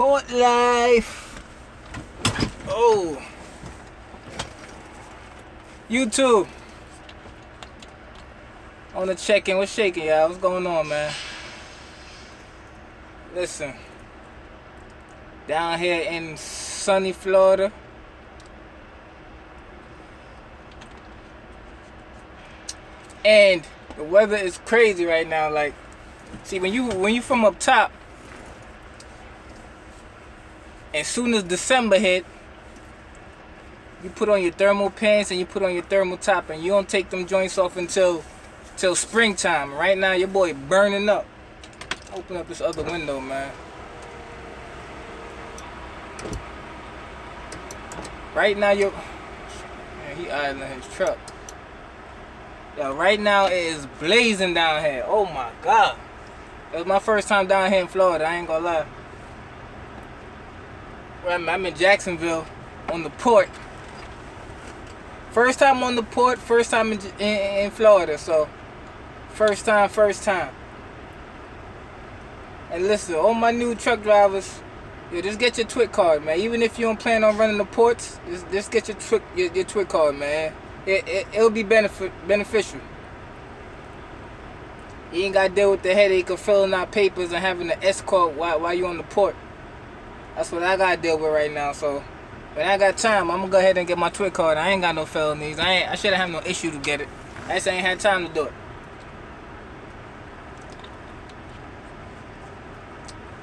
Short life. Oh. YouTube. I want to check in. What's shaking, y'all? What's going on, man? Listen. Down here in sunny Florida. And the weather is crazy right now. Like, see, when you from up top, as soon as December hit, you put on your thermal pants and you put on your thermal top, and you don't take them joints off until springtime. Right now, your boy burning up. Open up this other window, man. Right now, man, he idling his truck. Yo, right now it is blazing down here. Oh my God. It was my first time down here in Florida. I ain't gonna lie. I'm in Jacksonville on the port. First time on the port, first time in Florida. So, first time. And listen, all my new truck drivers, yo, just get your TWIC card, man. Even if you don't plan on running the ports, just get your TWIC card, man. It'll be beneficial. You ain't gotta deal with the headache of filling out papers and having to escort while you're on the port. That's what I gotta deal with right now. So when I got time, I'm gonna go ahead and get my TWIC card. I ain't got no felonies. I shouldn't have no issue to get it. I just ain't had time to do it.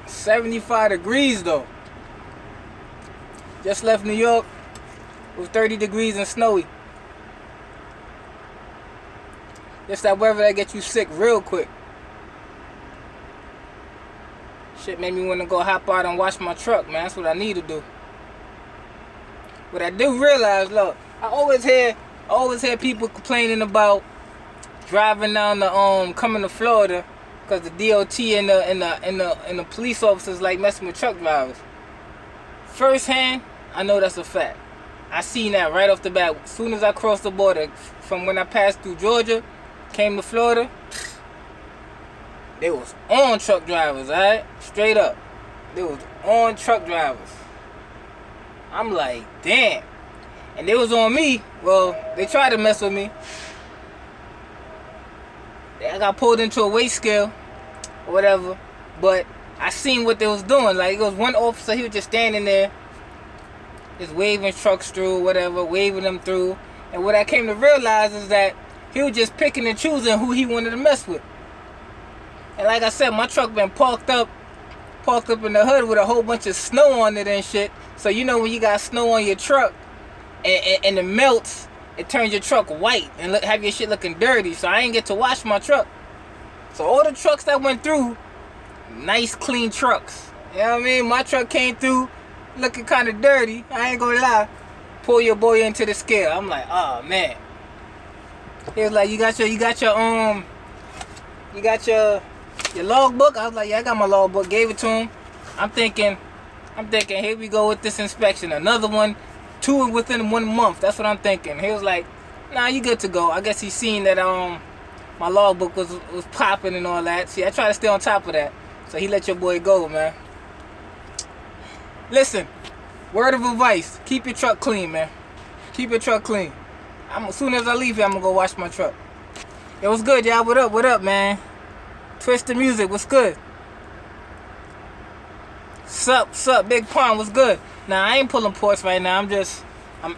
75 degrees though. Just left New York. It was 30 degrees and snowy. Just that weather that gets you sick real quick. Shit made me want to go hop out and wash my truck, man. That's what I need to do. But I do realize, look, I always hear people complaining about driving down the coming to Florida because the DOT and the police officers like messing with truck drivers. Firsthand, I know that's a fact. I seen that right off the bat. As soon as I crossed the border, from when I passed through Georgia, came to Florida, they was on truck drivers, alright? Straight up. They was on truck drivers. I'm like, damn. And they was on me. Well, they tried to mess with me. I got pulled into a weight scale or whatever. But I seen what they was doing. Like, it was one officer, he was just standing there, just waving trucks through, whatever, waving them through. And what I came to realize is that he was just picking and choosing who he wanted to mess with. And like I said, my truck been parked up in the hood with a whole bunch of snow on it and shit. So you know when you got snow on your truck and it melts, it turns your truck white and have your shit looking dirty. So I ain't get to wash my truck. So all the trucks that went through, nice clean trucks. You know what I mean? My truck came through looking kind of dirty. I ain't gonna lie. Pull your boy into the scale. I'm like, oh man. He was like, you got your logbook? I was like, yeah, I got my logbook. Gave it to him. I'm thinking, here we go with this inspection. Another one, 2 within 1 month. That's what I'm thinking. He was like, nah, you good to go. I guess he seen that my logbook was popping and all that. See, I try to stay on top of that. So he let your boy go, man. Listen, word of advice, keep your truck clean, man. Keep your truck clean. As soon as I leave here, I'm gonna go wash my truck. It was good, y'all. What up, man? Twist the music, what's good? Sup, Big Pond, what's good? Now, I ain't pulling ports right now. I'm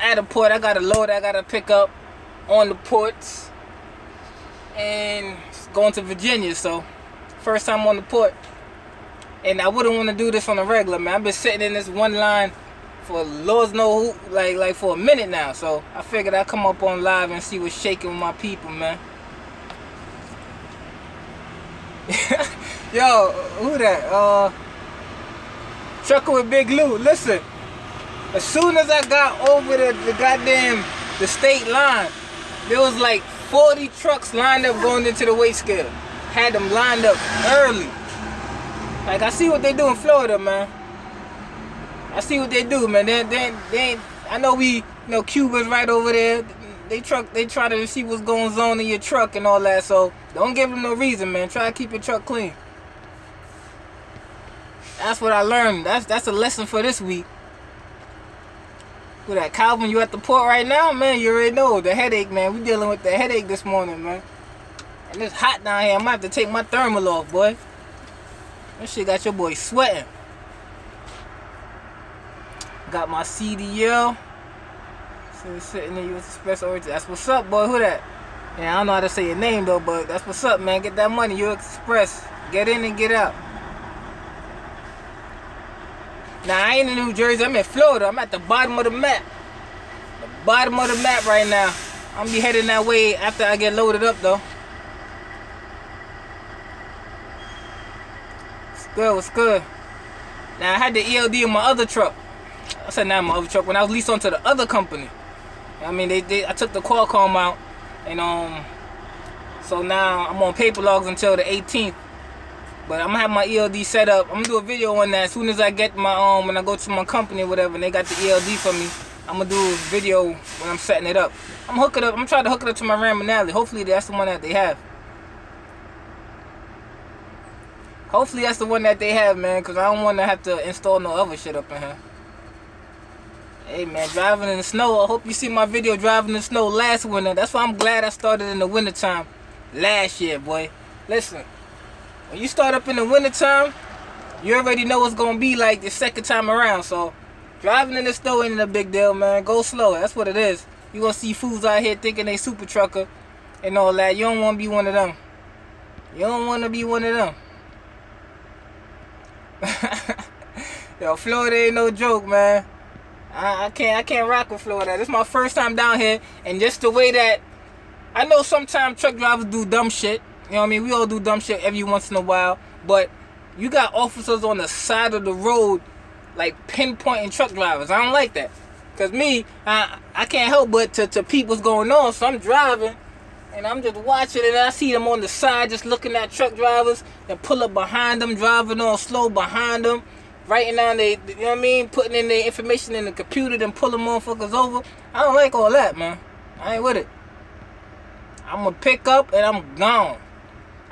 at a port. I got a load I gotta pick up on the ports. And it's going to Virginia, so first time on the port. And I wouldn't want to do this on a regular, man. I've been sitting in this one line for Lord's know who, like for a minute now. So I figured I'd come up on live and see what's shaking with my people, man. Yo, who that? Trucker with Big Lou. Listen, as soon as I got over the state line, there was like 40 trucks lined up going into the weight scale. Had them lined up early. Like, I see what they do in Florida, man. I see what they do, man. They I know Cuba's right over there. They try to see what's going on in your truck and all that. So don't give them no reason, man. Try to keep your truck clean. That's what I learned. That's a lesson for this week. Who that, Calvin? You at the port right now, man? You already know the headache, man. We dealing with the headache this morning, man. And it's hot down here. I'm gonna have to take my thermal off, boy. That shit got your boy sweating. Got my CDL. So sitting in US Express over. That's what's up, boy. Who that? Yeah, I don't know how to say your name though, but that's what's up, man. Get that money, US Express. Get in and get out. Now, I ain't in New Jersey. I'm in Florida. I'm at the bottom of the map. The bottom of the map right now. I'm gonna be heading that way after I get loaded up, though. What's good? What's good? Now, I had the ELD in my other truck. I said not my other truck. When I was leased onto the other company. I mean, I took the Qualcomm out. And, so now I'm on paper logs until the 18th. But I'm gonna have my ELD set up. I'm gonna do a video on that as soon as I get my when I go to my company or whatever and they got the ELD for me. I'm gonna do a video when I'm setting it up. I'm gonna hook it up. I'm trying to hook it up to my Ram Alley. Hopefully that's the one that they have. Hopefully that's the one that they have, man, because I don't want to have to install no other shit up in here. Hey, man, driving in the snow. I hope you see my video driving in the snow last winter. That's why I'm glad I started in the wintertime last year, boy. Listen. When you start up in the wintertime, you already know what's going to be like the second time around. So, driving in the snow ain't a big deal, man. Go slow. That's what it is. You going to see fools out here thinking they super trucker and all that. You don't want to be one of them. You don't want to be one of them. Yo, Florida ain't no joke, man. I can't rock with Florida. This is my first time down here. And just the way that... I know sometimes truck drivers do dumb shit. You know what I mean? We all do dumb shit every once in a while. But you got officers on the side of the road, like pinpointing truck drivers. I don't like that. Because me, I can't help but to peep what's going on. So I'm driving, and I'm just watching, and I see them on the side just looking at truck drivers and pull up behind them, driving on slow behind them, writing down you know what I mean? Putting in their information in the computer, then pulling motherfuckers over. I don't like all that, man. I ain't with it. I'm going to pick up, and I'm gone.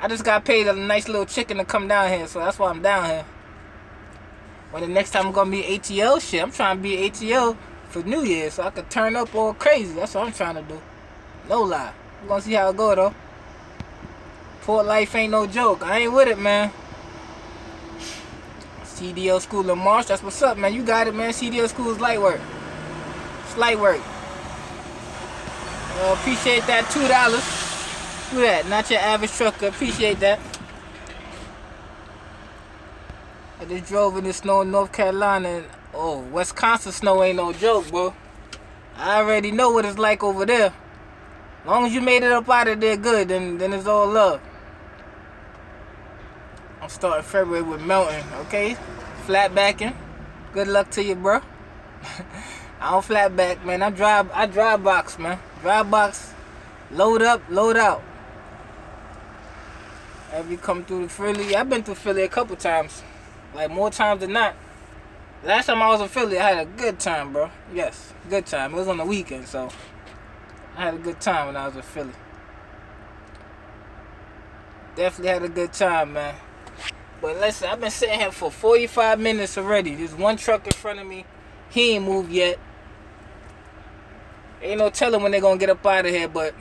I just got paid a nice little chicken to come down here, so that's why I'm down here. When the next time I'm going to be ATL, shit, I'm trying to be ATL for New Year's so I could turn up all crazy. That's what I'm trying to do. No lie. We're going to see how it go, though. Port life ain't no joke. I ain't with it, man. CDL School in March, that's what's up, man. You got it, man. CDL School is light work. It's light work. Appreciate that $2. Look at that, not your average trucker. Appreciate that. I just drove in the snow in North Carolina, and oh, Wisconsin snow ain't no joke, bro. I already know what it's like over there. As long as you made it up out of there good, then it's all love. I'm starting February with melting, okay? Flat backing. Good luck to you, bro. I don't flat back, man. I drive box, man. Drive box. Load up, load out. Have you come through Philly? I've been through Philly a couple times. Like, more times than not. Last time I was in Philly, I had a good time, bro. Yes, good time. It was on the weekend, so I had a good time when I was in Philly. Definitely had a good time, man. But listen, I've been sitting here for 45 minutes already. There's one truck in front of me. He ain't moved yet. Ain't no telling when they're going to get up out of here, but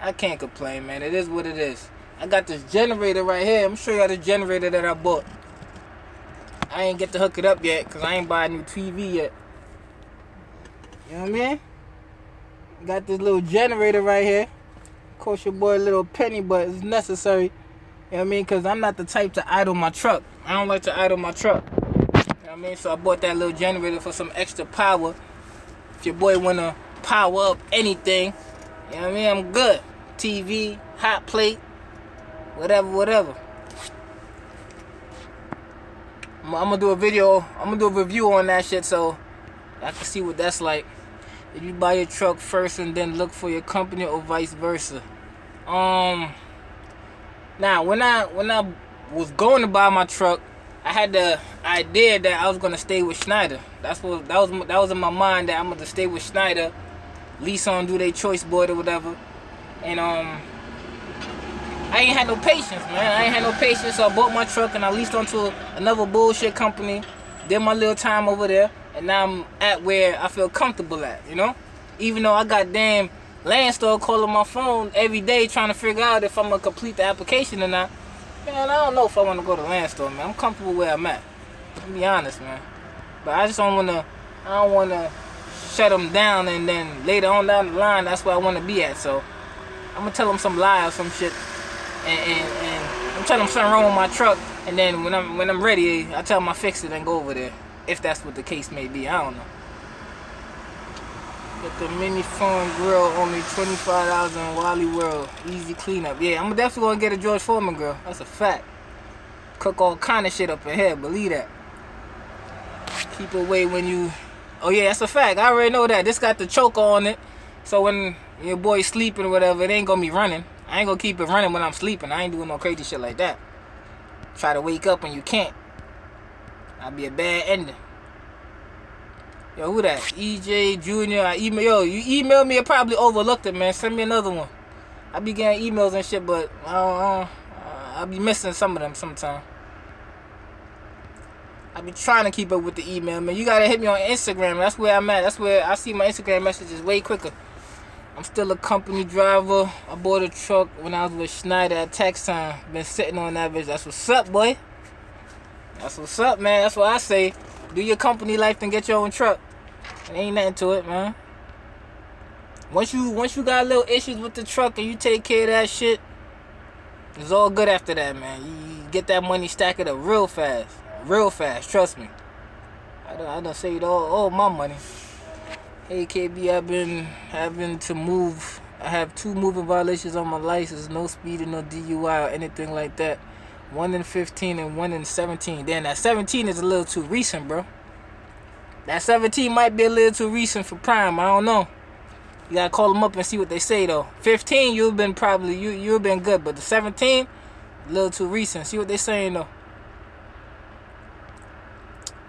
I can't complain, man. It is what it is. I got this generator right here. I'm going to show y'all the generator that I bought. I ain't get to hook it up yet because I ain't buy a new TV yet. You know what I mean? Got this little generator right here. Cost your boy a little penny, but it's necessary. You know what I mean? Because I'm not the type to idle my truck. I don't like to idle my truck. You know what I mean? So I bought that little generator for some extra power. If your boy want to power up anything, you know what I mean? I'm good. TV, hot plate, whatever. I'm gonna do a video. I'm gonna do a review on that shit so I can see what that's like. If you buy your truck first and then look for your company or vice versa. Now when I was going to buy my truck, I had the idea that I was gonna stay with Schneider. That was in my mind, that I'm gonna stay with Schneider, lease on, do their choice board or whatever. And I I ain't had no patience, man. I ain't had no patience, so I bought my truck and I leased onto another bullshit company. Did my little time over there, and now I'm at where I feel comfortable at, you know? Even though I got damn Landstar calling my phone every day trying to figure out if I'm gonna complete the application or not. Man, I don't know if I want to go to Landstar, man. I'm comfortable where I'm at. To be honest, man. But I just don't wanna shut them down, and then later on down the line, that's where I want to be at. So I'm gonna tell them some lie or some shit, and I'm telling them something wrong with my truck, and then when I'm ready, I tell them I fix it and go over there, if that's what the case may be. I don't know. Get the mini farm grill, only $25 in Wally World, easy cleanup. Yeah, I'm definitely gonna get a George Foreman grill. That's a fact. Cook all kind of shit up in here, believe that. Keep away when you. Oh yeah, that's a fact. I already know that. This got the choker on it, so when your boy's sleeping or whatever, it ain't gonna be running. I ain't gonna keep it running when I'm sleeping. I ain't doing no crazy shit like that. Try to wake up and you can't. That'd be a bad ending. Yo, who that? EJ Jr. You emailed me, I probably overlooked it, man. Send me another one. I be getting emails and shit, but I be missing some of them sometimes. I be trying to keep up with the email, man. You gotta hit me on Instagram. That's where I'm at. That's where I see my Instagram messages way quicker. I'm still a company driver. I bought a truck when I was with Schneider at tax time. Been sitting on that bitch. That's what's up, boy. That's what's up, man. That's what I say. Do your company life and get your own truck. It ain't nothing to it, man. Once you got little issues with the truck and you take care of that shit, it's all good after that, man. You get that money, stack it up real fast. Real fast, trust me. I done saved all my money. Hey KayBee, I've been having to move. I have 2 moving violations on my license. No speeding, no DUI or anything like that. 1 in 15 and 1 in 17. Damn, that 17 is a little too recent, bro. That 17 might be a little too recent for prime. I don't know. You gotta call them up and see what they say though. 15, you've been good, but the 17, a little too recent. See what they saying though.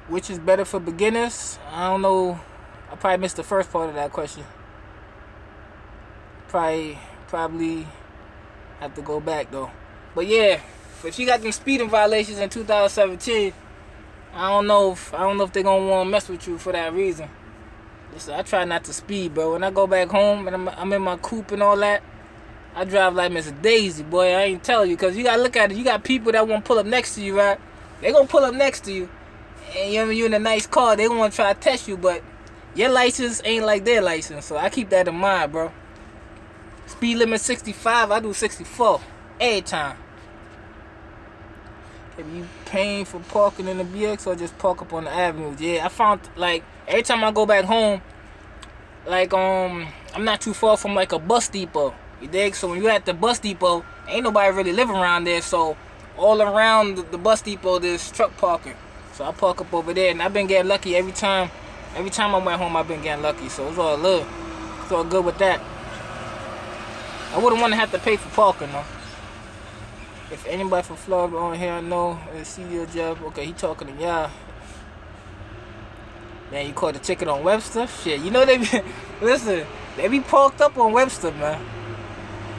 Which is better for beginners? I don't know. I probably missed the first part of that question. Probably have to go back though. But yeah, if you got them speeding violations in 2017, I don't know if they're gonna want to mess with you for that reason. Listen, I try not to speed, bro. When I go back home and I'm in my coupe and all that, I drive like Miss Daisy, boy. I ain't telling you, cause you gotta look at it. You got people that want to pull up next to you, right? They gonna pull up next to you. And you in a nice car, they want to try to test you, but your license ain't like their license, so I keep that in mind, bro. Speed limit 65, I do 64 every time. If you paying for parking in the BX or just park up on the avenues? Yeah, I found like every time I go back home, like I'm not too far from like a bus depot. You dig? So when you at the bus depot, ain't nobody really live around there, so all around the bus depot there's truck parking. So I park up over there, and I've been getting lucky every time. Every time I went home, I've been getting lucky. So it's all love. It's all good with that. I wouldn't want to have to pay for parking, though. If anybody from Florida on here, I know, see your job. Okay, he talking to y'all. Man, you caught the ticket on Webster? Shit, you know they be, listen, they be parked up on Webster, man.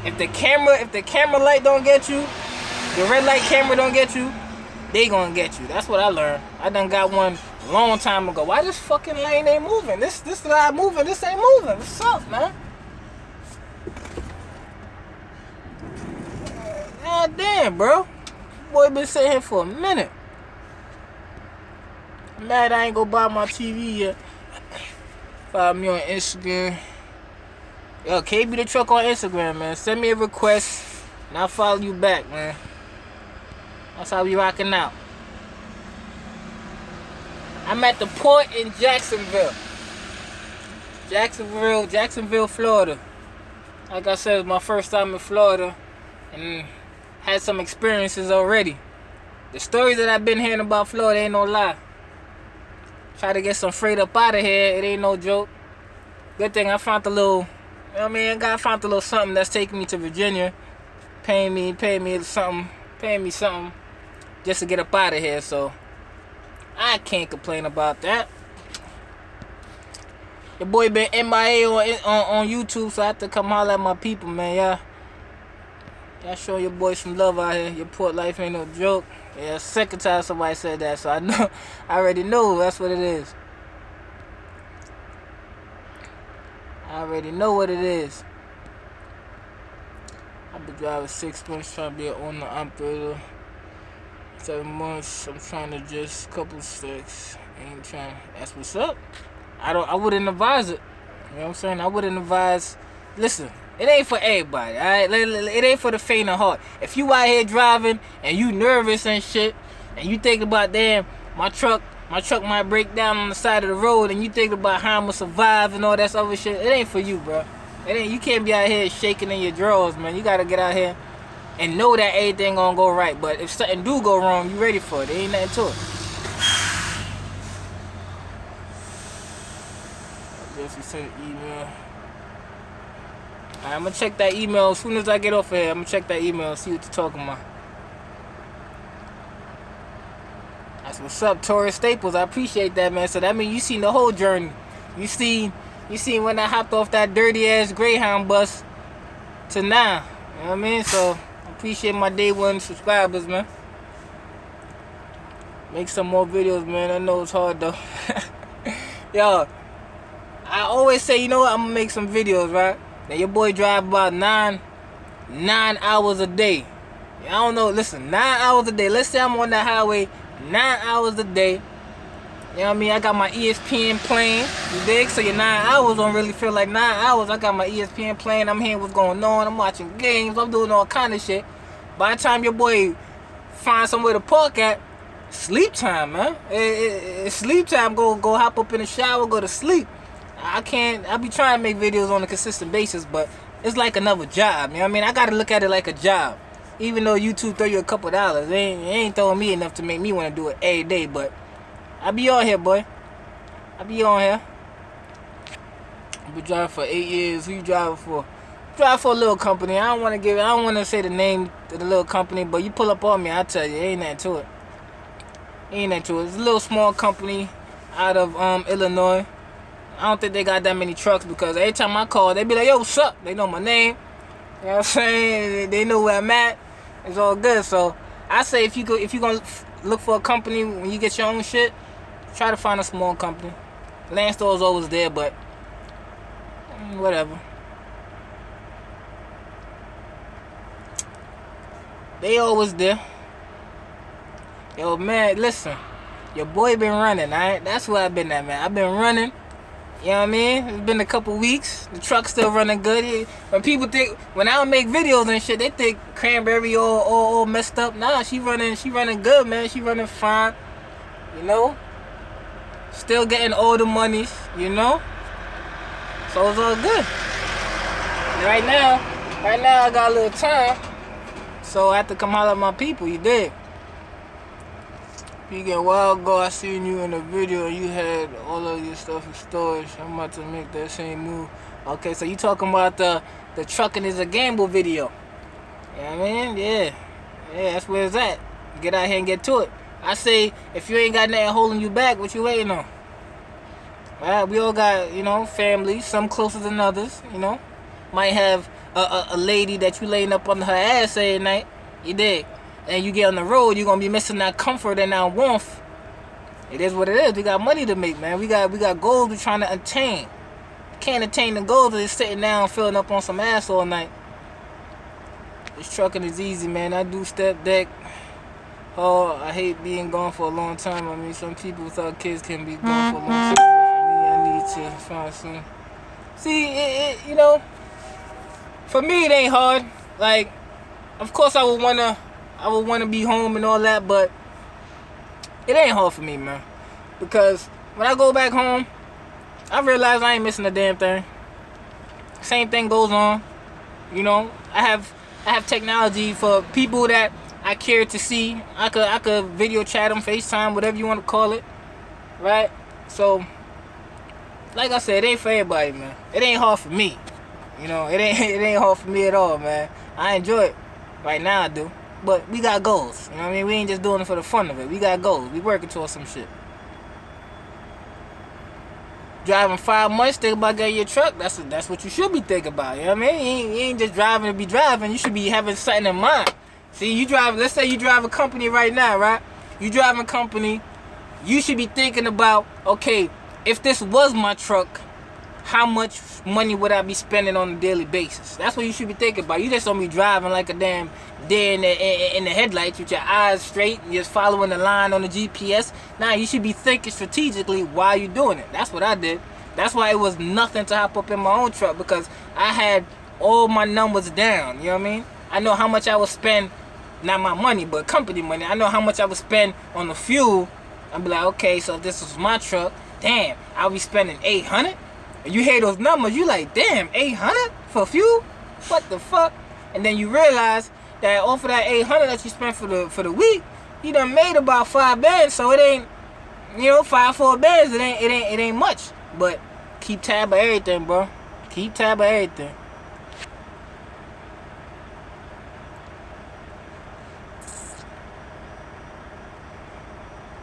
If the camera light don't get you, the red light camera don't get you, they gonna get you. That's what I learned. I done got one a long time ago. Why this fucking lane ain't moving? This line moving, this ain't moving. What's up, man? God damn, bro. Boy been sitting here for a minute. I'm mad I ain't go buy my TV yet. Follow me on Instagram. Yo, KayBee the truck on Instagram, man. Send me a request and I'll follow you back, man. That's how we rocking out. I'm at the port in Jacksonville, Florida. Like I said, it's my first time in Florida and had some experiences already. The stories that I've been hearing about Florida ain't no lie. Try to get some freight up out of here, it ain't no joke. Good thing I found a little, you know what I mean? I found a little something that's taking me to Virginia, paying me something just to get up out of here, so I can't complain about that. Your boy been MIA on YouTube, so I have to come holler at my people, man. Y'all showing your boy some love out here. Your port life ain't no joke. Yeah, second time somebody said that, so I know, I already know that's what it is. I already know what it is. I've been driving 6 months, trying to be an owner operator. 7 months, I'm trying to just couple sticks. Ain't trying. That's what's up. I wouldn't advise it. You know what I'm saying? I wouldn't advise. Listen, it ain't for everybody, alright? It ain't for the faint of heart. If you out here driving and you nervous and shit, and you think about, damn, my truck might break down on the side of the road, and you think about how I'm gonna survive and all that other shit, it ain't for you, bro. It ain't. You can't be out here shaking in your drawers, man. You gotta get out here and know that everything gonna go right. But if something do go wrong, you ready for it. There ain't nothing to it. I guess we sent an email. Alright, I'm gonna check that email as soon as I get off of here. I'm gonna check that email and see what you're talking about. That's what's up, Taurus Staples. I appreciate that, man. So that means you seen the whole journey. You seen when I hopped off that dirty ass Greyhound bus to now. You know what I mean? So I appreciate my day one subscribers, man. Make some more videos, man. I know it's hard though. Yo, I always say, you know what? I'm gonna make some videos, right? Now your boy drive about 9 hours a day. I don't know. Listen, 9 hours a day. Let's say I'm on the highway 9 hours a day. You know what I mean? I got my ESPN playing. You dig? So your 9 hours don't really feel like 9 hours. I got my ESPN playing. I'm hearing what's going on. I'm watching games. I'm doing all kind of shit. By the time your boy find somewhere to park at, sleep time, man. It's sleep time. Go hop up in the shower. Go to sleep. I be trying to make videos on a consistent basis, but it's like another job. You know what I mean? I gotta look at it like a job. Even though YouTube throw you a couple dollars, it ain't throwing me enough to make me want to do it every day. But I be on here, boy. I be on here. I've been driving for 8 years. Who you driving for? Drive for a little company. I don't want to say the name of the little company, but you pull up on me, I'll tell you, ain't nothing to it. Ain't nothing to it. It's a little small company out of Illinois. I don't think they got that many trucks because every time I call, they be like, yo, what's up? They know my name. You know what I'm saying? They know where I'm at. It's all good. So I say if you gonna look for a company when you get your own shit, try to find a small company. Land Store's always there, but whatever. They always there. Yo, man, listen. Your boy been running, alright? That's where I've been at, man. I've been running. You know what I mean? It's been a couple weeks. The truck's still running good. When people think, when I don't make videos and shit, they think Cranberry all messed up. Nah, she running good, man. She running fine. You know? Still getting all the monies, you know? So it's all good. And right now I got a little time. So I have to come holler at my people, you dig? A while ago, I seen you in a video and you had all of your stuff in storage. I'm about to make that same move. Okay, so you talking about the trucking is a gamble video. You know what I mean? Yeah, that's where it's at. Get out here and get to it. I say, if you ain't got nothing holding you back, what you waiting on? Right? We all got, you know, families, some closer than others, you know. Might have a lady that you laying up under her ass every night. You dig? And you get on the road, you're gonna be missing that comfort and that warmth. It is what it is. We got money to make, man. We got goals we're trying to attain. Can't attain the goals of just sitting down filling up on some ass all night. This trucking is easy, man. I do step deck. Oh, I hate being gone for a long time. I mean, some people without kids can be gone for a long time. But for me, I need to find some. See, you know, for me it ain't hard. Like, of course I would wanna be home and all that, but it ain't hard for me, man. Because when I go back home, I realize I ain't missing a damn thing. Same thing goes on. You know, I have technology for people that I care to see. I could video chat them, FaceTime, whatever you want to call it. Right? So, like I said, it ain't for everybody, man. It ain't hard for me. You know, it ain't hard for me at all, man. I enjoy it. Right now I do. But we got goals. You know what I mean? We ain't just doing it for the fun of it. We got goals. We working towards some shit. driving 5 months, think about getting your truck. That's what you should be thinking about. You know what I mean? You ain't just driving to be driving. You should be having something in mind. See, you drive. Let's say you drive a company right now, right? You driving a company. You should be thinking about, okay, if this was my truck, how much money would I be spending on a daily basis? That's what you should be thinking about. You just don't be driving like a damn deer in the headlights with your eyes straight and just following the line on the GPS. Nah, you should be thinking strategically while you're doing it. That's what I did. That's why it was nothing to hop up in my own truck, because I had all my numbers down. You know what I mean? I know how much I would spend, not my money, but company money. I know how much I would spend on the fuel. I'd be like, okay, so if this was my truck, damn, I'll be spending $800. You hear those numbers, you like, damn, $800 for fuel? What the fuck? And then you realize that off of that $800 that you spent for the week, you done made about 5 bands. So it ain't, 4 bands. It ain't much. But keep tab of everything, bro. Keep tab of everything.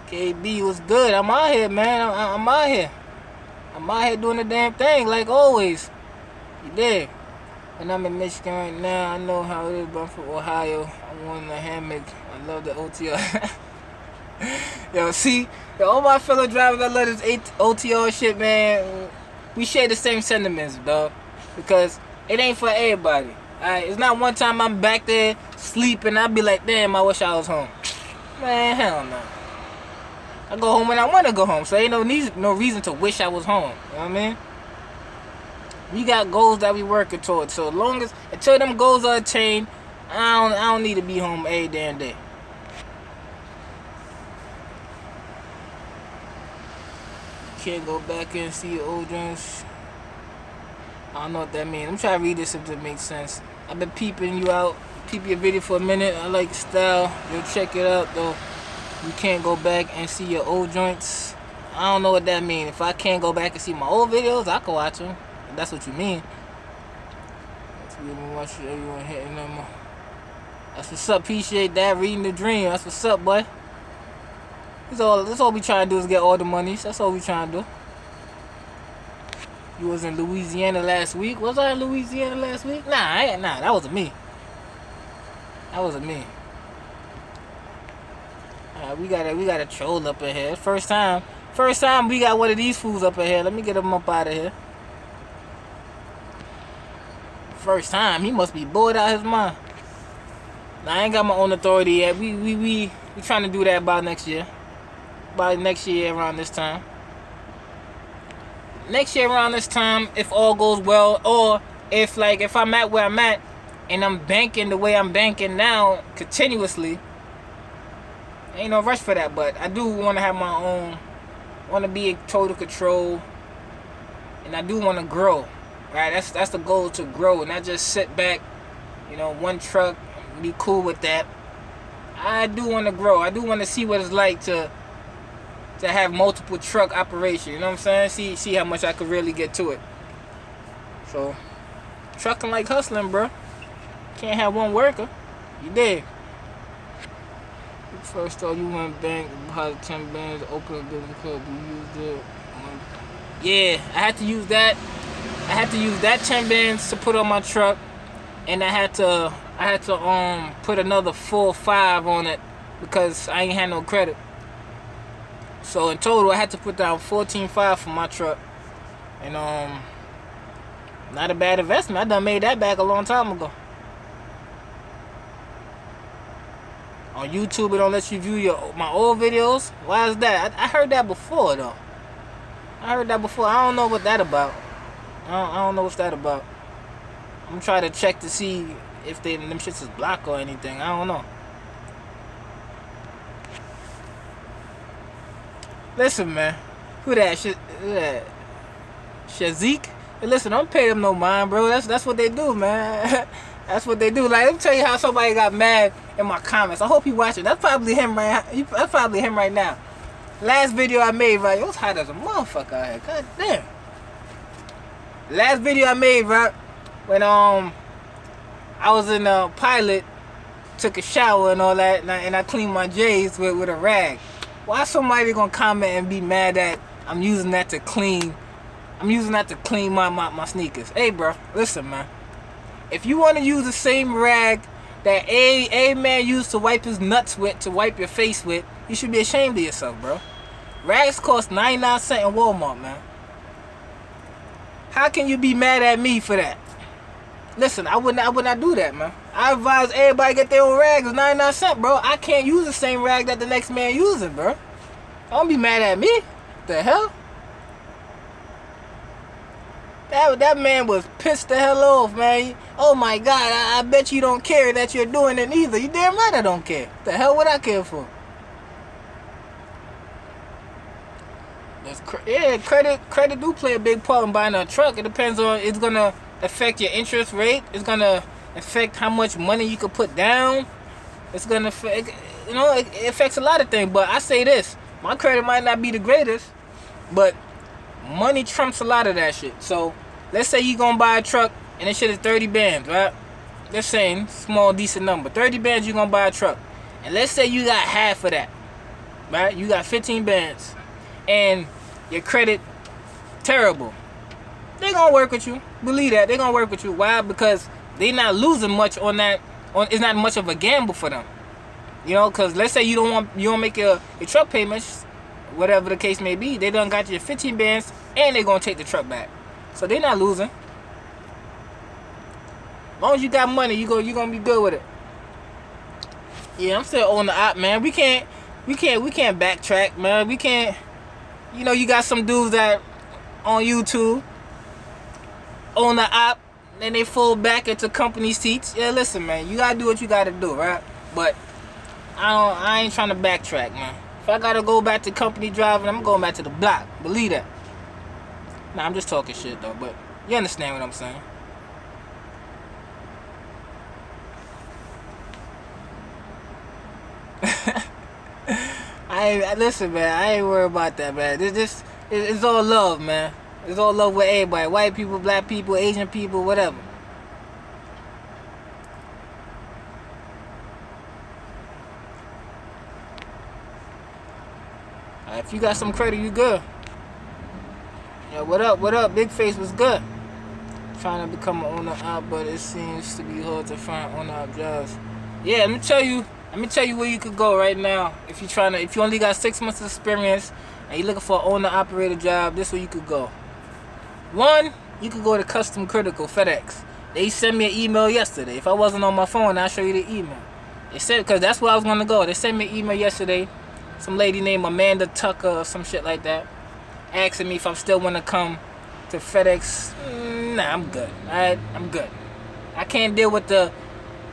KayBee was good. I'm out here, man. I'm out here. I'm out here doing the damn thing, like always. You dig? And I'm in Michigan right now. I know how it is, but I'm from Ohio. I'm on the hammock. I love the OTR. Yo, see? Yo, all my fellow drivers, I love this OTR shit, man. We share the same sentiments, dog. Because it ain't for everybody. Alright? It's not one time I'm back there sleeping, I'll be like, damn, I wish I was home. Man, hell no. I go home when I want to go home, so ain't no reason to wish I was home. You know what I mean? We got goals that we working towards, so until them goals are attained, I don't need to be home every damn day. You can't go back and see your old joints. I don't know what that means. I'm trying to read this if it makes sense. I've been peeping you out, peep your video for a minute. I like your style. Yo, check it out though. You can't go back and see your old joints. I don't know what that means. If I can't go back and see my old videos, I can watch them. If that's what you mean. That's what's up. Appreciate that. Reading the dream. That's what's up, boy. That's all we trying to do is get all the monies. That's all we trying to do. You was in Louisiana last week. Was I in Louisiana last week? Nah, that wasn't me. That wasn't me. We got a troll up in here. First time we got one of these fools up in here. Let me get him up out of here. First time, he must be bored out of his mind. Now, I ain't got my own authority yet. We trying to do that about next year. About next year around this time. Next year around this time, if all goes well, or if I'm at where I'm at and I'm banking the way I'm banking now continuously. Ain't no rush for that, but I do want to have my own, want to be in total control, and I do want to grow, right? That's the goal, to grow, and not just sit back, one truck, be cool with that. I do want to grow. I do want to see what it's like to have multiple truck operation. You know what I'm saying? See how much I could really get to it. So, trucking like hustling, bro. Can't have one worker. You dig? First off, you went bank, deposit 10 bands, open a business club, you used it. Yeah, I had to use that. I had to use that 10 bands to put on my truck, and I had to put another 4 or 5 on it because I ain't had no credit. So in total, I had to put down $14,500 for my truck, and not a bad investment. I done made that back a long time ago. On YouTube, it don't let you view my old videos. Why is that? I heard that before, though. I don't know what that about. I don't know what's that about. I'm trying to check to see if them shits is blocked or anything. I don't know. Listen, man. Who that? Shazik? Hey, listen, don't pay them no mind, bro. That's what they do, man. That's what they do. Like, let me tell you how somebody got mad in my comments. I hope he watching. That's probably him right now. Last video I made, right? It was hot as a motherfucker out here. God damn. Last video I made, right? When I was in a pilot, took a shower and all that, and I cleaned my J's with a rag. Why somebody gonna comment and be mad that I'm using that to clean I'm using that to clean my sneakers. Hey, bro, listen, man. If you want to use the same rag that a man used to wipe his nuts with, to wipe your face with, you should be ashamed of yourself, bro. Rags cost 99 cents in Walmart, man. How can you be mad at me for that? Listen, I would not do that, man. I advise everybody get their own rags. It's 99 cents, bro. I can't use the same rag that the next man using, bro. Don't be mad at me. The hell? That man was pissed the hell off, man. Oh my God, I bet you don't care that you're doing it either. You damn right I don't care. The hell would I care for? Yeah, credit do play a big part in buying a truck. It depends on, it's gonna affect your interest rate. It's gonna affect how much money you can put down. It's gonna affect, it affects a lot of things. But I say this, my credit might not be the greatest, but money trumps a lot of that shit. So let's say you gonna buy a truck and this shit is 30 bands, right? Let's say small decent number, 30 bands you gonna buy a truck, and let's say you got half of that, right? You got 15 bands, and your credit terrible. They gonna work with you. Believe that, they gonna work with you. Why? Because they not losing much on that. It's not much of a gamble for them. Because let's say you don't make your truck payments, whatever the case may be. They done got you 15 bands, and they gonna take the truck back. So they not losing. As long as you got money, you gonna be good with it. Yeah, I'm still on the op, man. We can't backtrack, man. We can't. You got some dudes that on YouTube on the op, and they fall back into company seats. Yeah, listen, man, you gotta do what you gotta do, right? But I ain't trying to backtrack, man. If I gotta go back to company driving, I'm going back to the block. Believe that. Nah, I'm just talking shit though, but you understand what I'm saying. Listen, man, I ain't worried about that, man. It's all love, man. It's all love with everybody. White people, black people, Asian people, whatever. If you got some credit, you good. Yeah, what up? Big Face was good. Trying to become an owner op, but it seems to be hard to find owner op jobs. Yeah, let me tell you where you could go right now. If you only got 6 months of experience and you're looking for an owner operator job, this is where you could go. One, you could go to Custom Critical FedEx. They sent me an email yesterday. If I wasn't on my phone, I'll show you the email. They said, because that's where I was gonna go. They sent me an email yesterday. Some lady named Amanda Tucker or some shit like that, asking me if I still want to come to FedEx. Nah, I'm good. Alright, I'm good. I can't deal with the.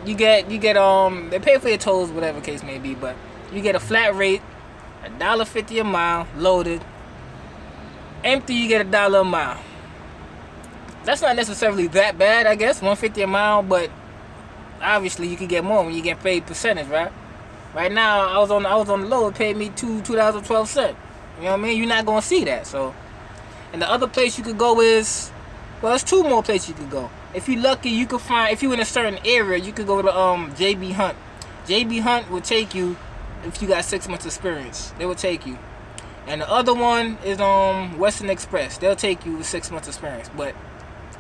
You get they pay for your tolls, whatever case may be, but you get a flat rate, $1.50 a mile, loaded. Empty, you get $1 a mile. That's not necessarily that bad, I guess, $1.50 a mile, but obviously you can get more when you get paid percentage, right? Right now, I was on the low. It paid me $2.12. You know what I mean? You're not gonna see that. So, and the other place you could go is, well, there's two more places you could go. If you're lucky, you could find. If you're in a certain area, you could go to JB Hunt. JB Hunt will take you if you got 6 months experience. They will take you. And the other one is Western Express. They'll take you with 6 months experience. But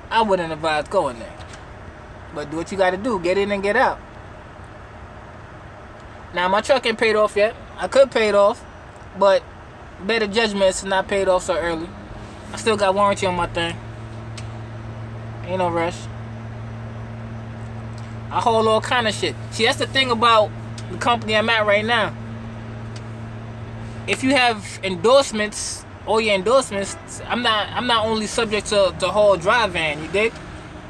I wouldn't advise going there. But do what you got to do. Get in and get out. Now, my truck ain't paid off yet. I could pay it off, but better judgment is not paid off so early. I still got warranty on my thing. Ain't no rush. I haul all kind of shit. See, that's the thing about the company I'm at right now. If you have endorsements, all your endorsements, I'm not only subject to haul drive van, you dig?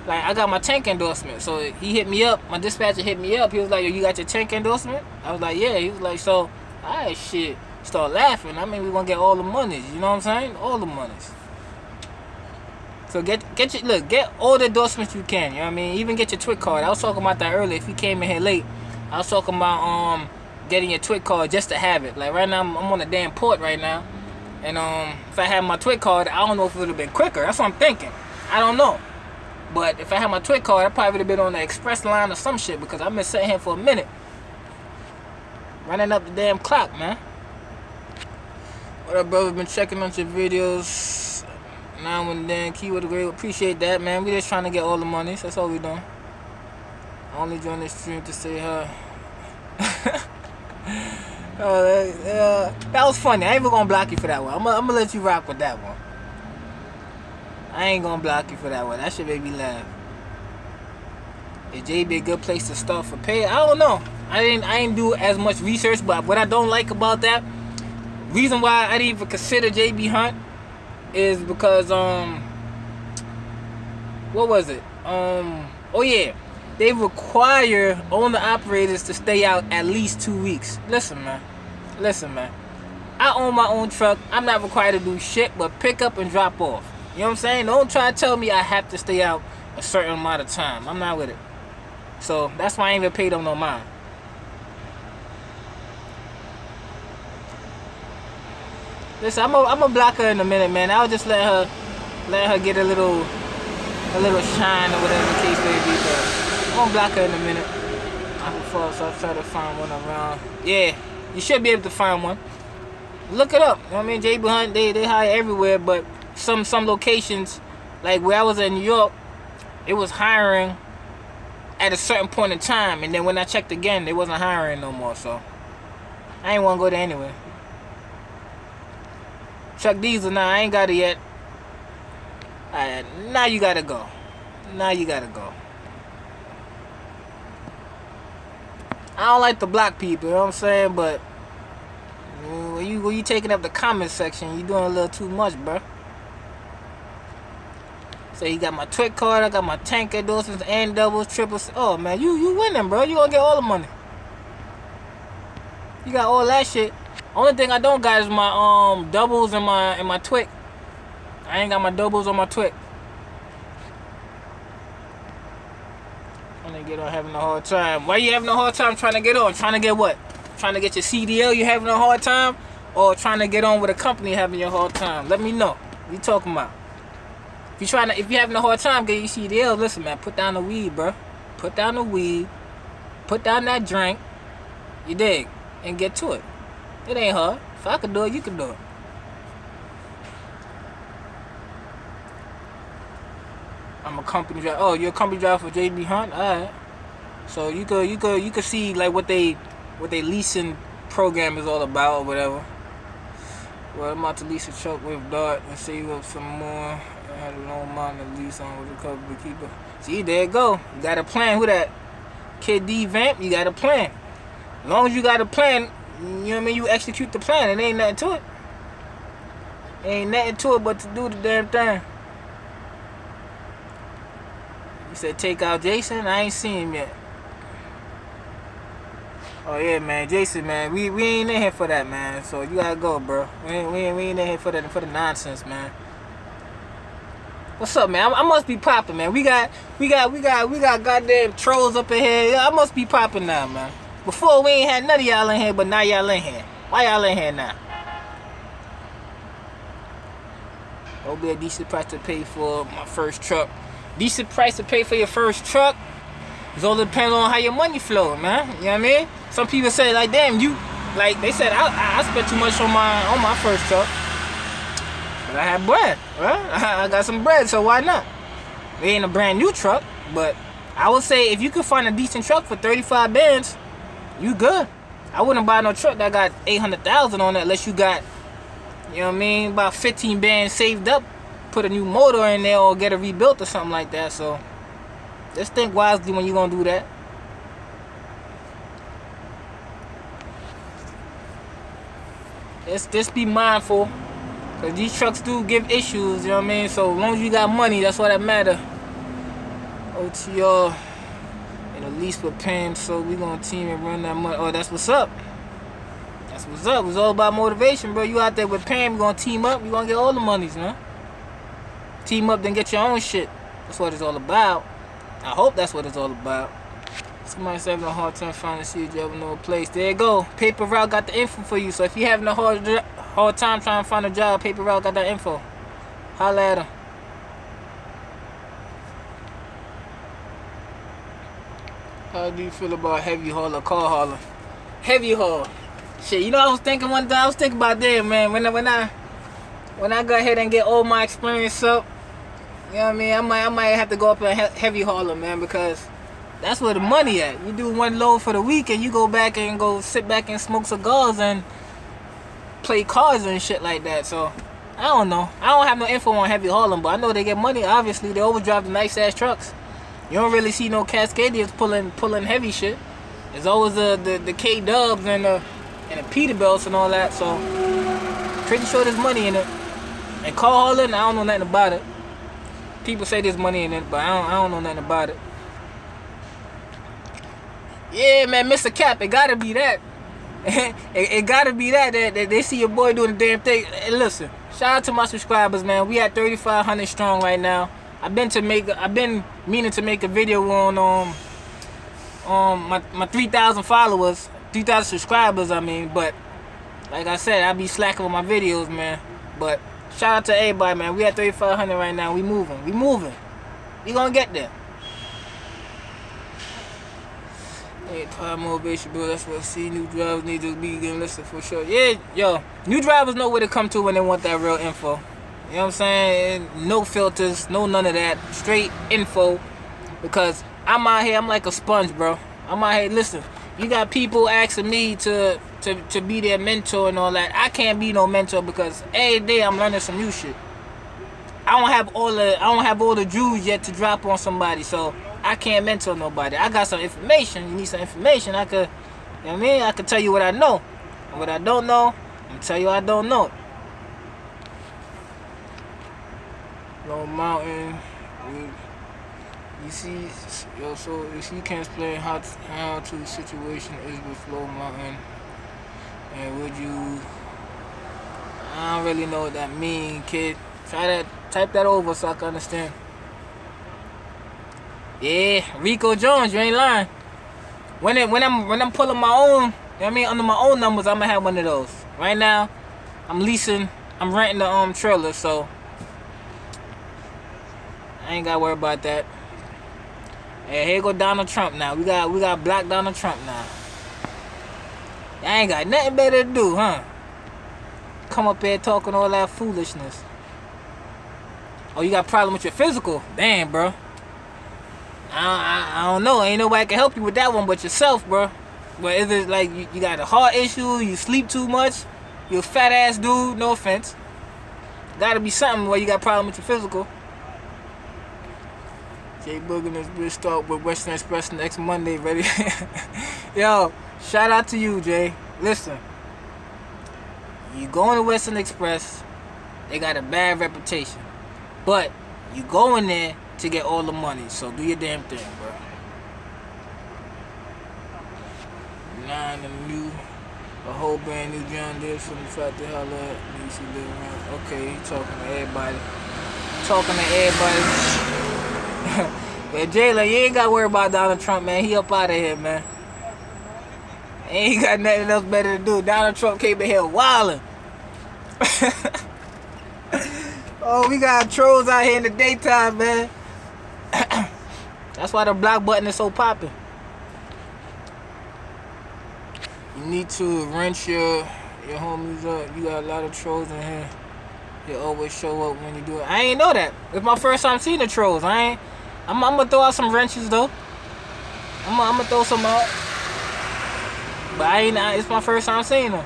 Like, I got my tank endorsement. So he hit me up. My dispatcher hit me up. He was like, yo, you got your tank endorsement? I was like, yeah. He was like, so, alright, shit. Start laughing. I mean, we gonna get all the monies. You know what I'm saying? All the monies. So get all the endorsements you can. You know what I mean? Even get your TWIC card. I was talking about that earlier. If you came in here late, I was talking about getting your TWIC card just to have it. Like right now, I'm on the damn port right now. And if I had my TWIC card, I don't know if it would have been quicker. That's what I'm thinking. I don't know. But if I had my TWIC card, I probably would have been on the express line or some shit because I've been sitting here for a minute. Running up the damn clock, man. What up, brother? Been checking on your videos. now and then. Keyword great. Appreciate that, man. We just trying to get all the monies. That's all we doing. I only joined this stream to say hi. That was funny. I ain't even gonna block you for that one. I'm gonna let you rock with that one. I ain't gonna block you for that one. That shit made me laugh. Is JB a good place to start for pay? I don't know. I didn't do as much research, but what I don't like about that, reason why I didn't even consider JB Hunt is because what was it? Oh yeah, they require owner operators to stay out at least 2 weeks. Listen, man. I own my own truck. I'm not required to do shit but pick up and drop off. You know what I'm saying? Don't try to tell me I have to stay out a certain amount of time. I'm not with it. So that's why I ain't even paid them no mind. Listen, I'm a block her in a minute, man. I'll just let her get a little shine or whatever the case may be. But I'm gonna block her in a minute. So I'll try to find one around. Yeah, you should be able to find one. Look it up. You know what I mean? JB Hunt, they hire everywhere, but some locations, like where I was in New York, it was hiring at a certain point in time, and then when I checked again, they wasn't hiring no more. So I ain't want to go there anyway. Truck diesel, nah, I ain't got it yet. Alright, now you gotta go. I don't like to block people, you know what I'm saying? But when you taking up the comment section, you doing a little too much, bro. So you got my Twit card, I got my tank endorsements and doubles, triples. Oh man, you winning, bro. You gonna get all the money. You got all that shit. Only thing I don't got is my doubles and my Twit. I ain't got my doubles on my Twit. Trying to get on, having a hard time. Why you having a hard time trying to get on? Trying to get what? Trying to get your CDL, you having a hard time? Or trying to get on with a company having a hard time? Let me know. What you talking about? If you having a hard time getting your CDL, listen, man, put down the weed, bro. Put down the weed. Put down that drink. You dig? And get to it. It ain't hard. If I could do it, you can do it. I'm a company driver. Oh, you're a company driver for JB Hunt? Alright. So you could see like what they leasing program is all about or whatever. Well, I'm about to lease a truck with Dart and save up some more. I had a loan amount to lease on with a couple of keeper. See, there you go. You got a plan. Who that? Kid D Vamp, you got a plan. As long as you got a plan, you know what I mean, you execute the plan. It ain't nothing to it. Ain't nothing to it but to do the damn thing. You said take out Jason? I ain't seen him yet. Oh yeah, man, Jason, man, we ain't in here for that, man. So you gotta go, bro. We ain't in here for the nonsense, man. What's up, man? I must be popping, man. We got goddamn trolls up in here. I must be popping now, man. Before we ain't had none of y'all in here, but now y'all in here. Why y'all in here now? It'll be a decent price to pay for my first truck. Decent price to pay for your first truck. It all depends on how your money flow, man. You know what I mean? Some people say like, damn, you like they said I spent too much on my first truck. But I had bread, right? I got some bread, so why not? It ain't a brand new truck, but I would say if you could find a decent truck for 35 bands, you good. I wouldn't buy no truck that got 800,000 on it unless you got, you know what I mean, about 15 bands saved up, put a new motor in there or get it rebuilt or something like that. So just think wisely when you gonna do that. Just be mindful. Cause these trucks do give issues, you know what I mean? So as long as you got money, that's what that matter. OTR and at least with Pam, so we gonna team and run that money. Oh, that's what's up. That's what's up. It's all about motivation, bro. You out there with Pam, you gonna team up, you gonna get all the monies, man. Team up, then get your own shit. That's what it's all about. I hope that's what it's all about. Somebody's having a hard time finding a CDL with no place. There you go. Paper Route got the info for you. So if you're having a hard time trying to find a job, Paper Route got that info. Holla at him. How do you feel about heavy haul or car hauler? Heavy haul. Shit, you know I was thinking one time, I was thinking about that, man. When when I go ahead and get all my experience up, you know what I mean, I might have to go up and heavy hauler, man, because that's where the money at. You do one load for the week and you go back and go sit back and smoke cigars and play cards and shit like that. So I don't know. I don't have no info on heavy hauling, but I know they get money. Obviously, they always drive the nice ass trucks. You don't really see no Cascadians pulling heavy shit. There's always the K Dubs and the Peterbilts and all that. So pretty sure there's money in it. And car hauling, I don't know nothing about it. People say there's money in it, but I don't know nothing about it. Yeah, man, Mr. Cap, it gotta be that. it gotta be that they see your boy doing the damn thing. And listen, shout out to my subscribers, man. We at 3,500 strong right now. I've been meaning to make a video on my 3,000 followers, 3,000 subscribers. I mean, but like I said, I be slacking with my videos, man. But shout out to everybody, man. We at 3,500 right now. We moving. We gonna get there. Hey, power motivation, bro. That's what I see. New drivers need to be getting listed for sure. Yeah, yo, new drivers know where to come to when they want that real info. You know what I'm saying? No filters, no none of that. Straight info. Because I'm out here, I'm like a sponge, bro. I'm out here, listen, you got people asking me to be their mentor and all that. I can't be no mentor because every day I'm learning some new shit. I don't have all the jewels yet to drop on somebody, so I can't mentor nobody. I got some information. You need some information. I could, you know what I mean? I could tell you what I know. And what I don't know, I'm gonna tell you I don't know it. Low Mountain, you see, yo, so if you can explain how to situation is with Low Mountain, and would you, I don't really know what that mean, kid. Type that over so I can understand. Yeah, Rico Jones, you ain't lying. When I'm pulling my own, you know what I mean, under my own numbers, I'm gonna have one of those. Right now, I'm renting the trailer, so I ain't gotta worry about that. Hey, here go Donald Trump now. We got black Donald Trump now. I ain't got nothing better to do, huh? Come up here talking all that foolishness. Oh, you got a problem with your physical? Damn, bro. I don't know. Ain't nobody can help you with that one but yourself, bro. But is it like you got a heart issue? You sleep too much? You a fat ass dude? No offense. Gotta be something where you got a problem with your physical. Jay Boog and this bitch start with Western Express next Monday, ready? Yo, shout out to you, Jay. Listen, you going to Western Express, they got a bad reputation. But you go in there to get all the money, so do your damn thing, bro. 9 and a whole brand new John Deere from the fact that how that DC live around. Okay, he talking to everybody. But Jayla, you ain't gotta worry about Donald Trump, man. He up out of here, man. Ain't got nothing else better to do. Donald Trump came in here wildin'. Oh, we got trolls out here in the daytime, man. That's why the block button is so popping. You need to wrench your homies up. You got a lot of trolls in here. They always show up when you do it. I ain't know that. It's my first time seeing the trolls. I'm gonna throw out some wrenches though. I'm gonna throw some out. But it's my first time seeing them.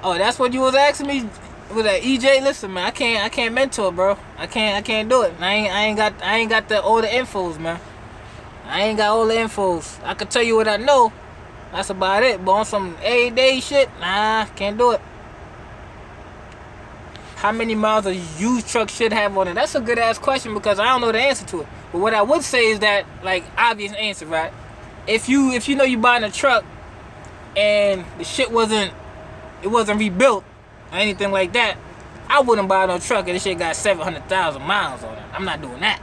Oh, that's what you was asking me with that EJ. Listen, man, I can't mentor, bro. I can't do it. I ain't got all the infos, man. I ain't got all the infos. I can tell you what I know. That's about it. But on some everyday shit, nah, can't do it. How many miles a used truck should have on it? That's a good ass question because I don't know the answer to it. But what I would say is that, like, obvious answer, right? If you know you buying a truck and the shit wasn't rebuilt or anything like that, I wouldn't buy no truck and this shit got 700,000 miles on it. I'm not doing that,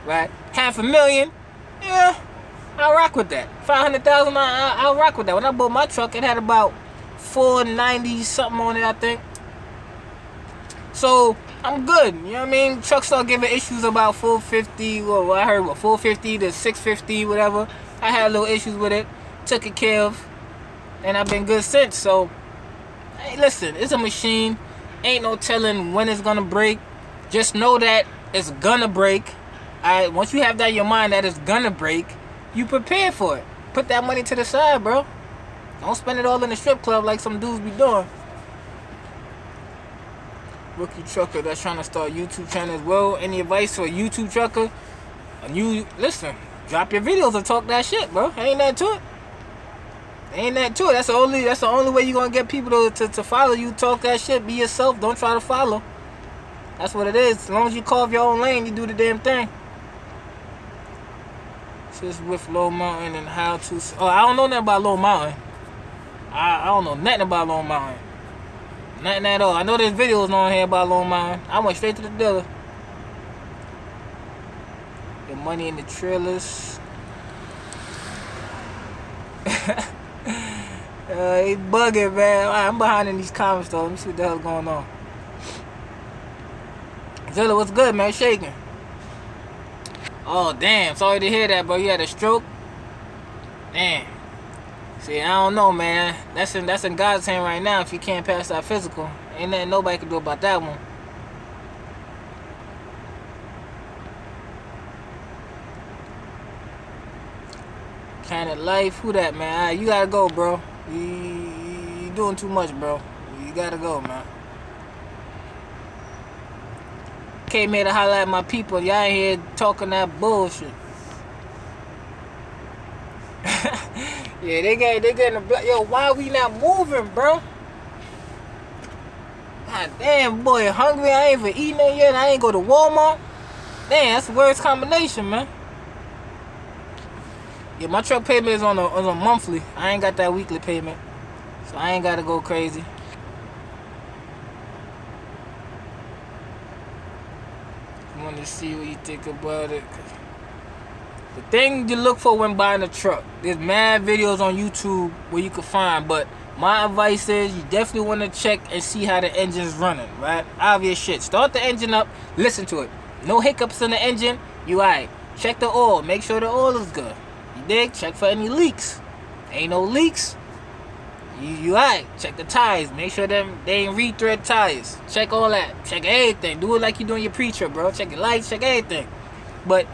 right? $500,000, yeah, I'll rock with that. 500,000, I'll rock with that. When I bought my truck, it had about 490 something on it, I think. So I'm good, you know what I mean? Trucks start giving issues about 450. Well, I heard 450 to 650, whatever. I had little issues with it. Took it care of. and I've been good since. So, hey, listen, it's a machine. Ain't no telling when it's gonna break. Just know that it's gonna break. Alright, once you have that in your mind that it's gonna break, you prepare for it. Put that money to the side, bro. Don't spend it all in the strip club like some dudes be doing. Rookie trucker that's trying to start YouTube channel as well. Any advice for a YouTube trucker? Listen, drop your videos and talk that shit, bro. Ain't that to it? Ain't that to it? That's the only way you're gonna get people to follow you. Talk that shit. Be yourself. Don't try to follow. That's what it is. As long as you carve your own lane, you do the damn thing. Just with Low Mountain and how to. Oh, I don't know nothing about Low Mountain. I don't know nothing about Low Mountain. Nothing at all. I know there's videos on here about Low Mountain. I went straight to the dealer. The money in the trailers. He bugging, man. Right, I'm behind in these comments though. Let me see what the hell's going on. Zilla, what's good, man? Shaking. Oh, damn. Sorry to hear that, bro. You had a stroke? Damn. See, I don't know, man. That's in God's hand right now if you can't pass that physical. Ain't nothing nobody can do about that one. Planet Life. Who that, man? All right, you gotta go, bro. You doing too much, bro. You gotta go, man. K made a holler at my people. Y'all ain't here talking that bullshit. Yeah, they getting the black. Yo, why we not moving, bro? God damn, boy, hungry. I ain't even eating it yet. I ain't go to Walmart. Damn, that's the worst combination, man. Yeah, my truck payment is on a monthly. I ain't got that weekly payment, so I ain't gotta go crazy. I want to see what you think about it. The thing you look for when buying a truck, there's mad videos on YouTube where you can find, but my advice is you definitely want to check and see how the engine's running, right? Obvious shit. Start the engine up, listen to it. No hiccups in the engine, you alright. Check the oil, make sure the oil is good. You dig? Check for any leaks. Ain't no leaks, you alright. Check the tires, make sure they ain't retread tires. Check all that. Check everything. Do it like you doing your pre-trip, bro. Check your lights, check everything. But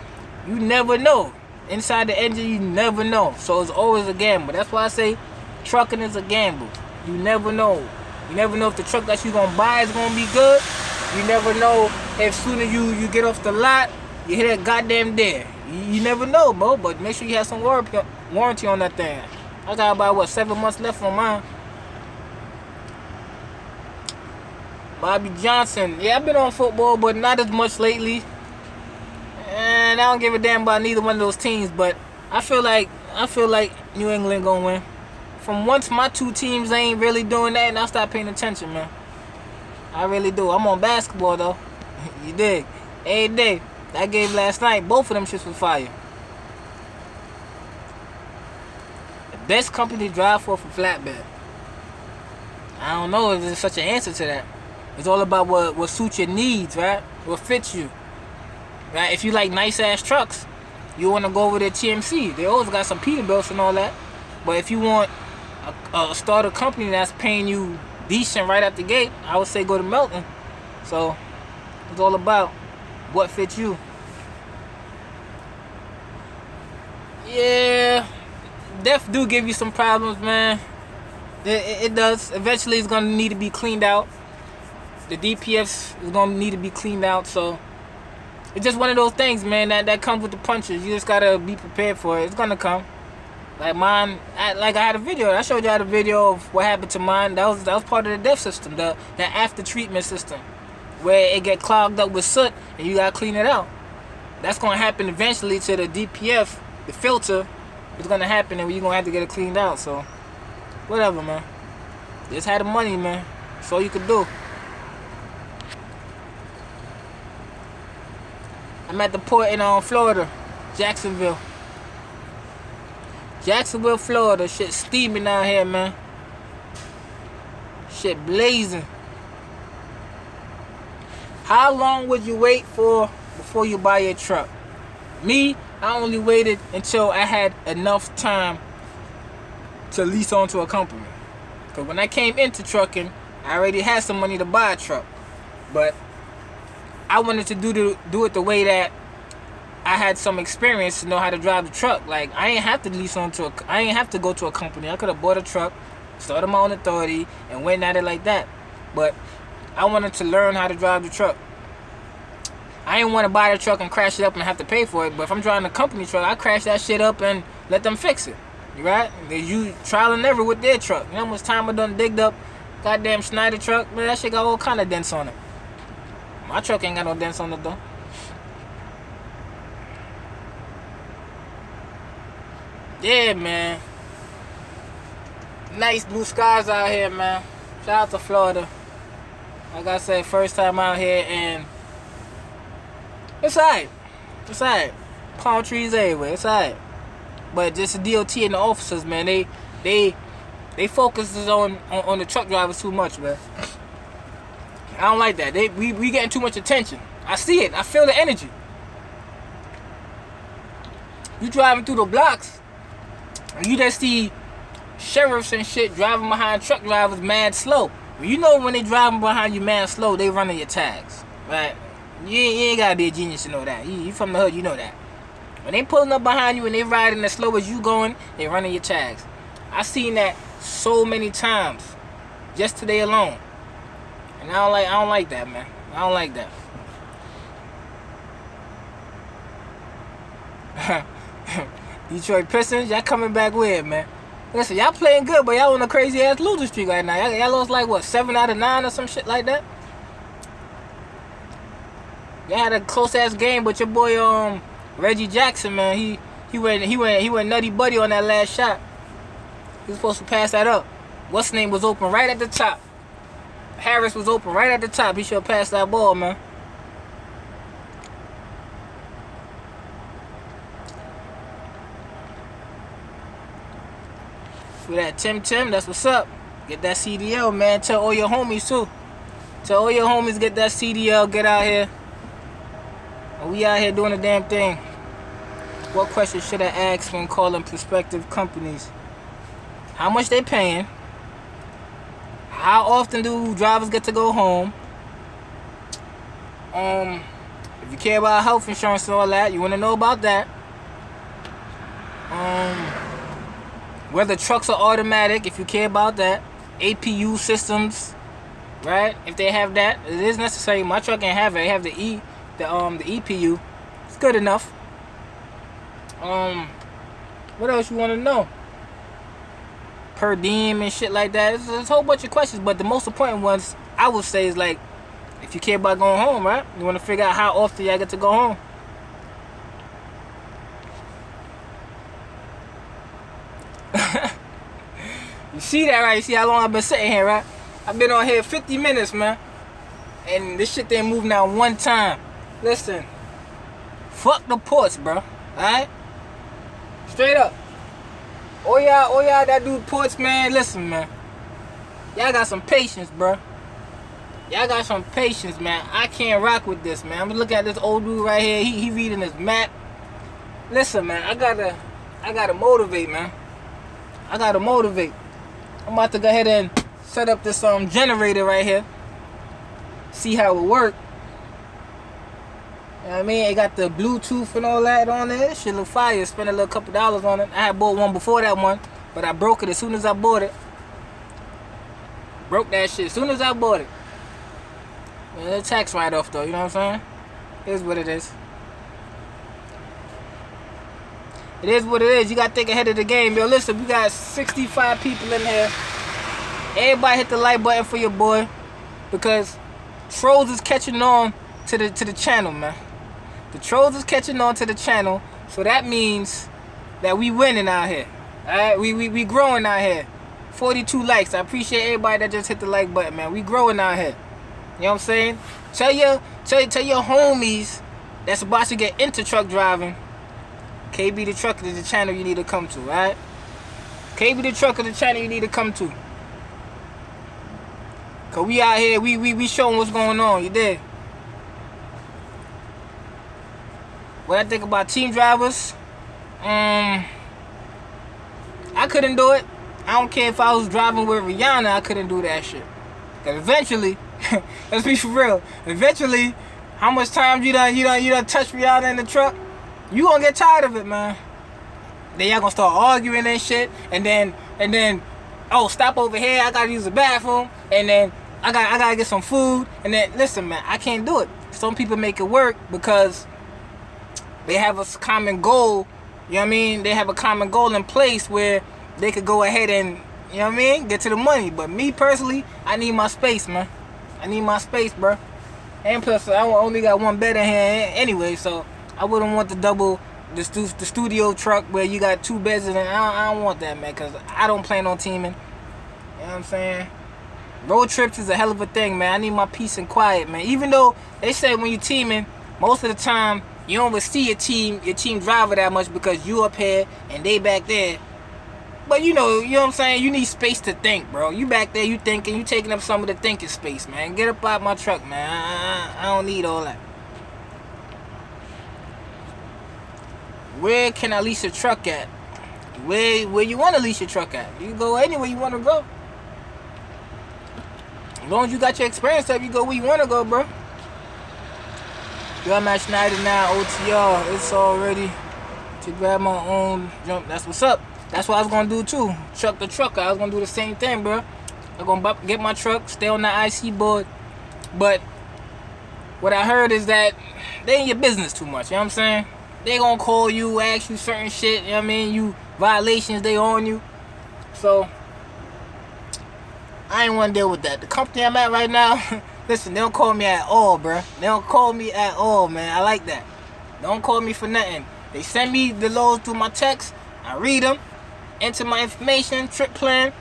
you never know. Inside the engine, you never know. So it's always a gamble. That's why I say trucking is a gamble. You never know. You never know if the truck that you're going to buy is going to be good. You never know if sooner you get off the lot, you hit that goddamn deer. You never know, bro. But make sure you have some warranty on that thing. I got about, 7 months left on mine. Bobby Johnson. Yeah, I've been on football, but not as much lately. And I don't give a damn about neither one of those teams, but I feel like New England gonna win. From once my two teams ain't really doing that, and I start paying attention, man. I really do. I'm on basketball though. You dig? Every day. That game last night, both of them shits was fire. The best company to drive for flatbed. I don't know if there's such an answer to that. It's all about what suits your needs, right? What fits you. Right? If you like nice ass trucks, you want to go over to TMC. They always got some Peterbilts and all that. But if you want a starter company that's paying you decent right out the gate, I would say go to Melton. So it's all about what fits you. Yeah, def do give you some problems, man. It does. Eventually, it's gonna need to be cleaned out. The DPFs is gonna need to be cleaned out. So it's just one of those things, man, that comes with the punches. You just gotta be prepared for it. It's gonna come. Like mine, I had a video. I showed y'all the video of what happened to mine. That was part of the DEF system, the after treatment system, where it get clogged up with soot and you gotta clean it out. That's gonna happen eventually to the DPF, the filter. It's gonna happen and you're gonna have to get it cleaned out. So whatever, man. Just had the money, man. That's all you could do. I'm at the port in Florida, Jacksonville, Florida. Shit steaming out here, man. Shit blazing. How long would you wait before you buy your truck? Me, I only waited until I had enough time to lease onto a company. Because when I came into trucking, I already had some money to buy a truck. But I wanted to do it the way that I had some experience to know how to drive the truck. Like, I ain't have to I ain't have to go to a company. I could have bought a truck, started my own authority, and went at it like that. But I wanted to learn how to drive the truck. I didn't want to buy the truck and crash it up and have to pay for it. But if I'm driving a company truck, I crash that shit up and let them fix it. Right? They use trial and error with their truck. You know how much time I done digged up goddamn Schneider truck? Man, that shit got all kind of dents on it. My truck ain't got no dents on it though. Yeah, man. Nice blue skies out here, man. Shout out to Florida. Like I said, first time out here, and it's alright. It's alright. Palm trees everywhere. It's alright. But just the DOT and the officers, man, they focus on the truck drivers too much, man. I don't like that. We getting too much attention. I see it. I feel the energy. You driving through the blocks, and you just see sheriffs and shit driving behind truck drivers mad slow. You know when they driving behind you mad slow, they running your tags, right? You ain't gotta be a genius to know that. You from the hood, you know that. When they pulling up behind you and they riding as slow as you going, they running your tags. I seen that so many times, just today alone. And I don't like that, man. I don't like that. Detroit Pistons, y'all coming back weird, man. Listen, y'all playing good, but y'all on a crazy ass losing streak right now. Y'all lost like what, 7 out of 9 or some shit like that. Y'all had a close ass game, but your boy Reggie Jackson, man, he went nutty buddy on that last shot. He was supposed to pass that up. What's name was open right at the top. Harris was open right at the top. He should have passed that ball, man. For that Tim, that's what's up. Get that CDL, man. Tell all your homies too. Tell all your homies get that CDL. Get out here. We out here doing the damn thing. What question should I ask when calling prospective companies? How much they paying? How often do drivers get to go home? If you care about health insurance and all that, you want to know about that. Whether trucks are automatic, if you care about that. APU systems, right? If they have that, it is necessary. My truck ain't have it. They have the EPU. It's good enough. What else you want to know? Per diem and shit like that. There's a whole bunch of questions, but the most important ones I would say is like, if you care about going home, right? You want to figure out how often y'all get to go home. You see that, right? You see how long I've been sitting here, right? I've been on here 50 minutes, man. And this shit didn't move now one time. Listen. Fuck the ports, bro. Alright? Straight up. All y'all that do ports, man, listen, man. Y'all got some patience, bro. Y'all got some patience, man. I can't rock with this, man. I'm looking at this old dude right here. He reading his map. Listen, man, I gotta motivate, man. I gotta motivate. I'm about to go ahead and set up this generator right here. See how it work. You know what I mean? It got the Bluetooth and all that on there. This shit look fire. Spent a little couple dollars on it. I had bought one before that one, but I broke it as soon as I bought it. Broke that shit as soon as I bought it. Yeah, it's tax write-off though, you know what I'm saying? It is what it is. It is what it is. You gotta think ahead of the game. Yo, listen, we got 65 people in here. Everybody hit the like button for your boy, because trolls is catching on to the channel, man. The trolls is catching on to the channel, so that means that we winning out here. Alright, we growing out here. 42 likes. I appreciate everybody that just hit the like button, man. We growing out here. You know what I'm saying? Tell your homies that's about to get into truck driving. KayBee the Trucker is the channel you need to come to, right? KayBee the Trucker is the channel you need to come to. Cause we out here, we showing what's going on, you dig? What I think about team drivers, I couldn't do it. I don't care if I was driving with Rihanna, I couldn't do that shit. Cause eventually, let's be for real. Eventually, how much time you done touch Rihanna in the truck? You gonna get tired of it, man. Then y'all gonna start arguing and shit, and then, oh, stop over here. I gotta use the bathroom, and then I gotta get some food, and then listen, man, I can't do it. Some people make it work because they have a common goal. You know what I mean? They have a common goal in place where they could go ahead and, you know what I mean, get to the money. But me personally, I need my space, man. I need my space, bro. And plus, I only got one bed in here anyway, so I wouldn't want the studio truck where you got two beds in it. I don't want that, man, because I don't plan on teaming. You know what I'm saying? Road trips is a hell of a thing, man. I need my peace and quiet, man. Even though they say when you're teaming, most of the time, you don't even see your team driver that much because you up here and they back there. But you know what I'm saying? You need space to think, bro. You back there, you thinking, you taking up some of the thinking space, man. Get up out my truck, man. I don't need all that. Where can I lease a truck at? Where you want to lease your truck at? You go anywhere you want to go. As long as you got your experience up, you go where you want to go, bro. Yo, I'm at Schneider now, OTR. It's all ready to grab my own jump. That's what's up. That's what I was going to do, too. Truck the trucker. I was going to do the same thing, bro. I'm going to get my truck, stay on the IC board. But what I heard is that they in your business too much. You know what I'm saying? They going to call you, ask you certain shit. You know what I mean? You violations, they on you. So, I ain't want to deal with that. The company I'm at right now, listen, they don't call me at all, bro. They don't call me at all, man. I like that. Don't call me for nothing. They send me the loads through my text. I read them. Enter my information, trip plan.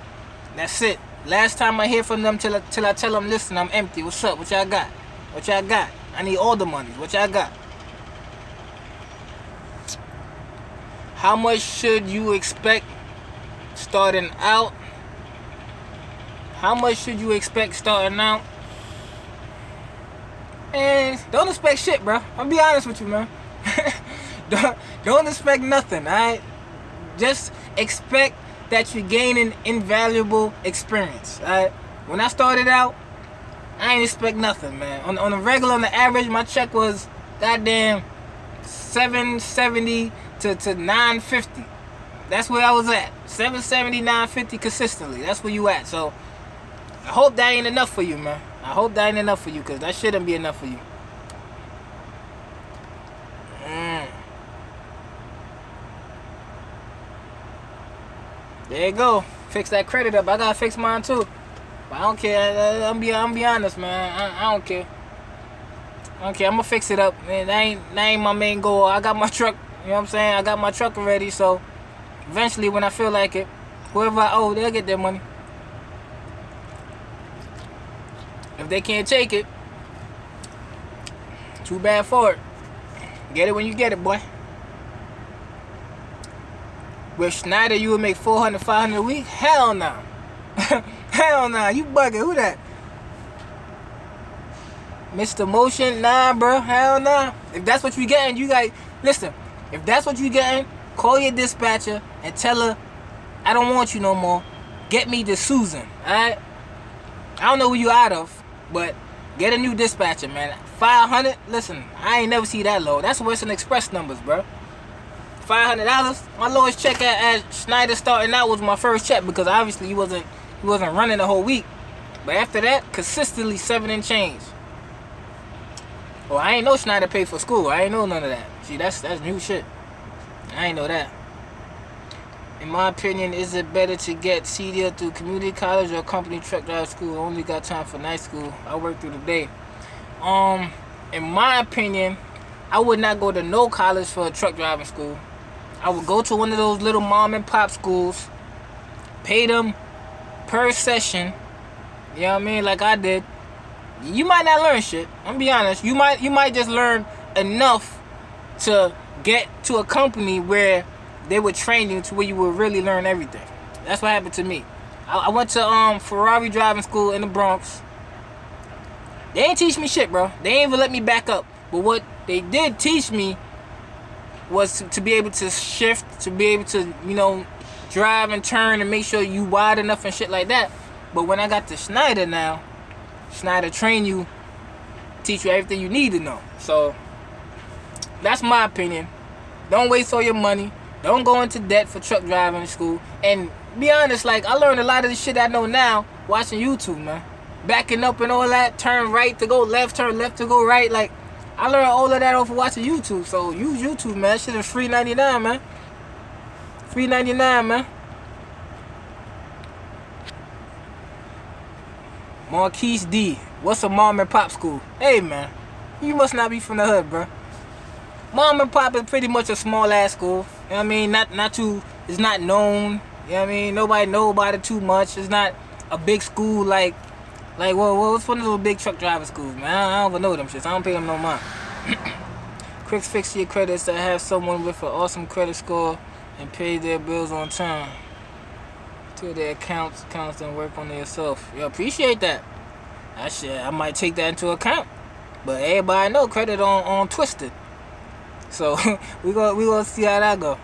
That's it. Last time I hear from them till I tell them, listen, I'm empty. What's up? What y'all got? What y'all got? I need all the money. What y'all got? How much should you expect starting out? How much should you expect starting out? And don't expect shit, bro. I'll be honest with you, man. don't expect nothing, alright? Just expect that you're gaining invaluable experience, alright? When I started out, I ain't expect nothing, man. On the regular, on the average, my check was goddamn $770 to $950. That's where I was at. $770, $950 consistently. That's where you at. So I hope that ain't enough for you, man. I hope that ain't enough for you, because that shouldn't be enough for you. There you go. Fix that credit up. I gotta fix mine too. But I don't care. I'm be honest, man. I don't care. I don't care. I'm gonna fix it up, man. That ain't my main goal. I got my truck. You know what I'm saying? I got my truck already. So eventually, when I feel like it, whoever I owe, they'll get their money. If they can't take it, too bad for it. Get it when you get it, boy. With Schneider, you would make $400, $500 a week? Hell no. Hell no. You bugging. Who that? Mr. Motion? Nah, bro. Hell no. If that's what you getting, you got... Listen, if that's what you getting, call your dispatcher and tell her, I don't want you no more. Get me to Susan, alright? I don't know who you out of, but get a new dispatcher, man. 500? Listen, I ain't never see that low. That's Western Express numbers, bro. $500. My lowest check at Schneider starting out was my first check, because obviously he wasn't running the whole week. But after that, consistently 7 and change. Well, I ain't know Schneider paid for school. I ain't know none of that. See, that's new shit. I ain't know that. In my opinion, is it better to get CDL through community college or company truck driver school? I only got time for night school. I work through the day. In my opinion, I would not go to no college for a truck driving school. I would go to one of those little mom and pop schools, pay them per session, you know what I mean, like I did. You might not learn shit. I'm gonna be honest. You might just learn enough to get to a company where they would train you to where you would really learn everything. That's what happened to me. I went to Ferrari driving school in the Bronx. They ain't teach me shit, bro. They ain't even let me back up. But what they did teach me was to be able to shift, to be able to, drive and turn and make sure you wide enough and shit like that. But when I got to Schneider now, Schneider train you, teach you everything you need to know. So that's my opinion. Don't waste all your money. Don't go into debt for truck driving school. And be honest, like, I learned a lot of the shit I know now watching YouTube, man. Backing up and all that, turn right to go left, turn left to go right. Like, I learned all of that off of watching YouTube. So use YouTube, man. That shit is free 99, man. Free 99, man. Marquise D. What's a mom and pop school? Hey, man. You must not be from the hood, bro. Mom and pop is pretty much a small ass school. You know what I mean? Not too, it's not known. You know what I mean? Nobody know about it too much. It's not a big school like what's one of those big truck driver schools, man? I don't even know them shits. I don't pay them no mind. Quick fix your credits to have someone with an awesome credit score and pay their bills on time. To their accounts and work on themselves. You appreciate that. I might take that into account. But everybody know credit on twisted. So we gonna see how that go.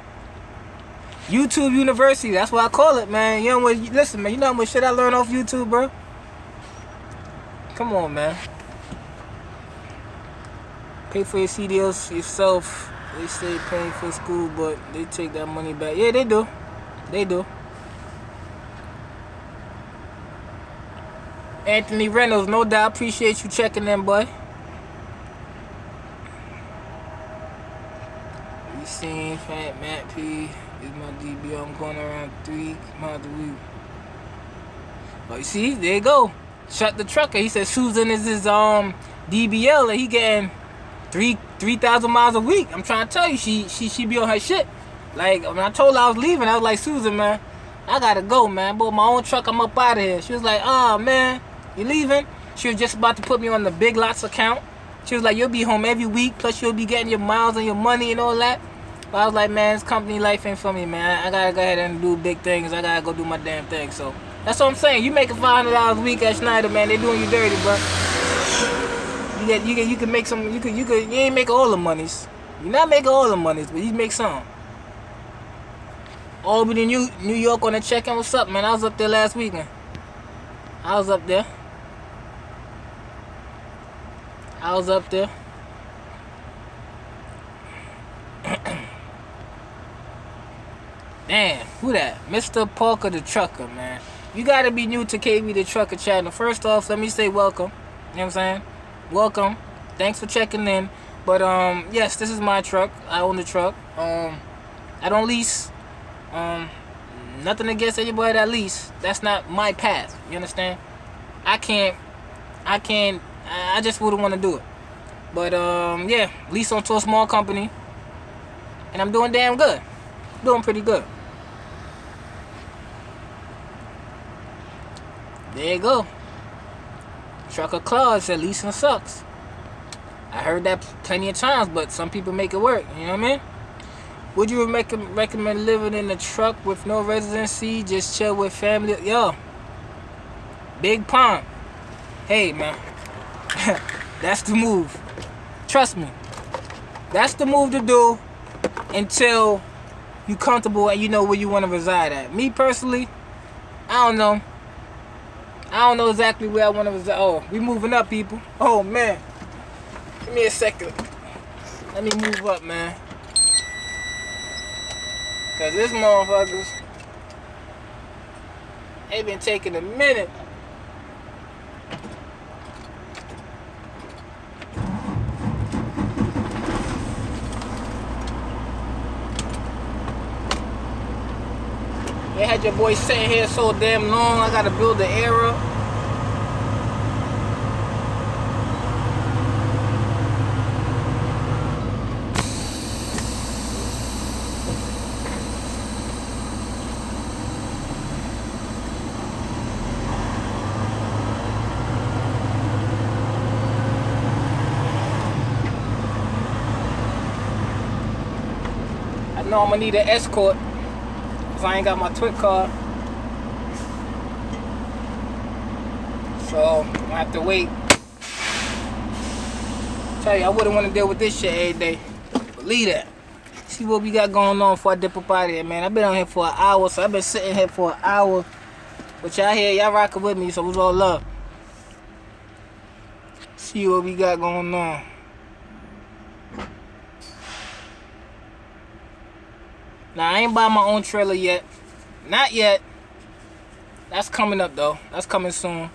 YouTube University, that's what I call it, man. You know what? Listen, man. You know how much shit I learned off YouTube, bro. Come on, man. Pay for your CDLs yourself. They say paying for school, but they take that money back. Yeah, they do. They do. Anthony Reynolds, no doubt. Appreciate you checking in, boy. You seen Fat Matt P. Is my DB. I'm going around 3 miles a week. Oh, you see? There you go. Shut the trucker. He said Susan is his DBL and he getting 3,000 miles a week. I'm trying to tell you, she be on her shit. Like, when I told her I was leaving, I was like, Susan, man, I gotta go, man. Bought my own truck, I'm up out of here. She was like, oh, man, you leaving? She was just about to put me on the Big Lots account. She was like, you'll be home every week, plus you'll be getting your miles and your money and all that. But I was like, man, this company life ain't for me, man. I gotta go ahead and do big things. I gotta go do my damn thing. So that's what I'm saying. You making $500 a week at Schneider, man. They doing you dirty, bro. You can make some. You ain't making all the monies. You're not making all the monies, but you make some. Albany, New York on the check-in. What's up, man? I was up there last weekend. I was up there. Damn, who that? Mr. Parker the Trucker, man. You gotta be new to KayBee the Trucker channel. First off, let me say welcome. You know what I'm saying? Welcome. Thanks for checking in. But yes, this is my truck. I own the truck. I don't lease. Nothing against anybody that lease. That's not my path. You understand? I just wouldn't want to do it. But yeah, lease onto a small company. And I'm doing damn good. Doing pretty good. There you go. Trucker Claus said leasing sucks. I heard that plenty of times, but some people make it work. You know what I mean? Would you recommend living in a truck with no residency, just chill with family? Yo, Big Pond. Hey, man. That's the move. Trust me. That's the move to do until you comfortable and you know where you want to reside at. Me personally, I don't know. I don't know exactly where I want to reside. Oh, we moving up, people. Oh, man. Give me a second. Let me move up, man. Because this motherfuckers, they been taking a minute. They had your boy sitting here so damn long, I gotta build the air up. I know I'm gonna need an escort. I ain't got my twit car, so I have to wait. Tell you, I wouldn't want to deal with this shit every day. Believe that. See what we got going on before I dip up out of here, man. I've been on here for an hour, so I've been sitting here for an hour. But y'all here, y'all rocking with me, so it's all love. See what we got going on. Now, I ain't buying my own trailer yet. Not yet. That's coming up, though. That's coming soon.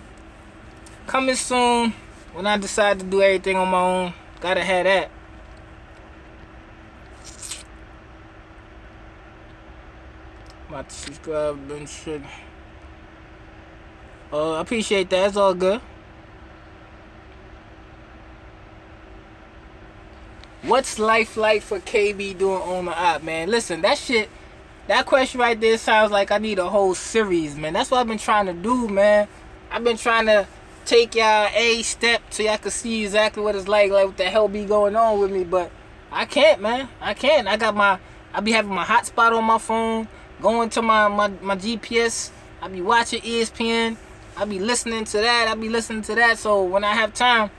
Coming soon when I decide to do everything on my own. Gotta have that. About to subscribe and shit. I appreciate that. It's all good. What's life like for KayBee doing on the app, man? Listen, that shit, that question right there sounds like I need a whole series, man. That's what I've been trying to do, man. I've been trying to take y'all a step so y'all can see exactly what it's like what the hell be going on with me, but I can't, man. I can't. I be having my hotspot on my phone, going to my GPS. I be watching ESPN. I be listening to that. So when I have time,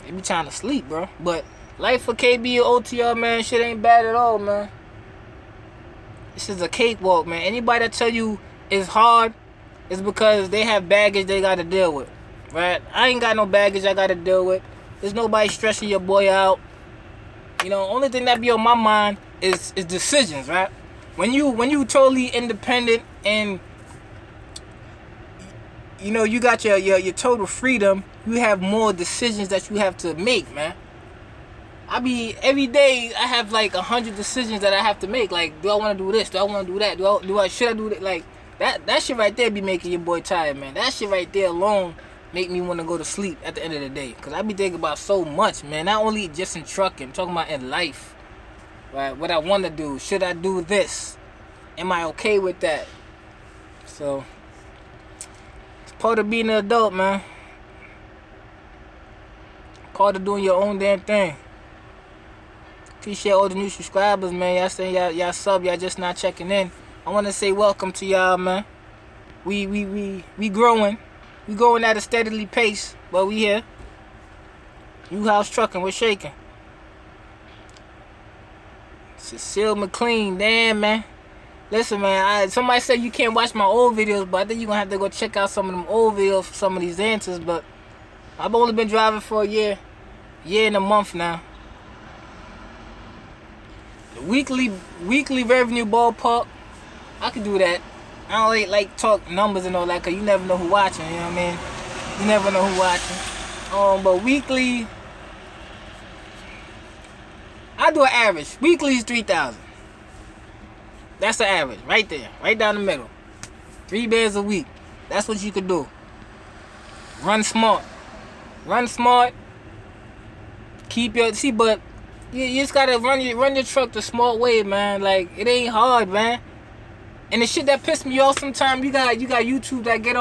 they be trying to sleep, bro. But life for KayBee or OTR, man, shit ain't bad at all, man. This is a cakewalk, man. Anybody that tell you it's hard is because they have baggage they got to deal with, right? I ain't got no baggage I got to deal with. There's nobody stressing your boy out. You know, only thing that be on my mind is decisions, right? When you totally independent and you know you got your total freedom, you have more decisions that you have to make, man. Every day I have like 100 decisions that I have to make. Like, do I want to do this? Do I want to do that? Should I do that? Like that shit right there be making your boy tired, man. That shit right there alone make me want to go to sleep at the end of the day. Cause I be thinking about so much, man. Not only just in trucking, I'm talking about in life. Right? What I want to do. Should I do this? Am I okay with that? So it's part of being an adult, man. Part of doing your own damn thing. Appreciate all the new subscribers, man. Y'all saying y'all sub, y'all just not checking in. I want to say welcome to y'all, man. We growing. We growing at a steadily pace, but we here. New house trucking, we're shaking. Cecile McLean, damn, man. Listen, man, somebody said you can't watch my old videos, but I think you're going to have to go check out some of them old videos for some of these answers, but I've only been driving for a year and a month now. The weekly revenue ballpark, I could do that. I don't like talk numbers and all that, because you never know who watching, you know what I mean? You never know who watching. But weekly, I do an average. Weekly is 3,000. That's the average, right there, right down the middle. 3 days a week. That's what you could do. Run smart. Keep your but you just gotta run your truck the smart way, man. Like, it ain't hard, man. And the shit that piss me off sometimes, you got YouTubers that get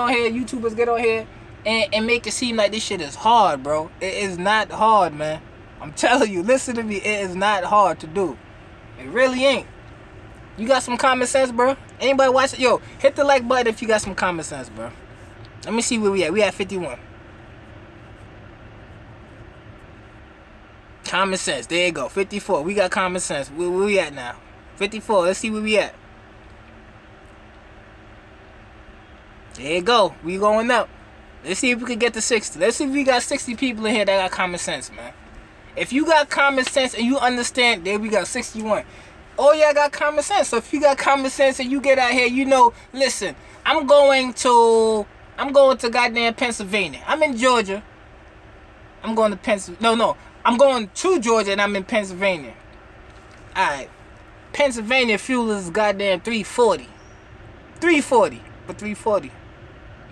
on here and make it seem like this shit is hard, bro. It is not hard, man. I'm telling you, listen to me, it is not hard to do. It really ain't. You got some common sense, bro? Anybody watch it? Yo, hit the like button if you got some common sense, bro. Let me see where we at. We at 51. Common sense. There you go. 54. We got common sense. Where we at now? 54. Let's see where we at. There you go. We going up. Let's see if we can get to 60. Let's see if we got 60 people in here that got common sense, man. If you got common sense and you understand, there we got 61. Oh, yeah, I got common sense. So if you got common sense and you get out here, you know, listen, I'm going to goddamn Pennsylvania. I'm in Georgia. I'm going to Pennsylvania. No. I'm going to Georgia and I'm in Pennsylvania. Alright. Pennsylvania fuel is goddamn $3.40. $3.40.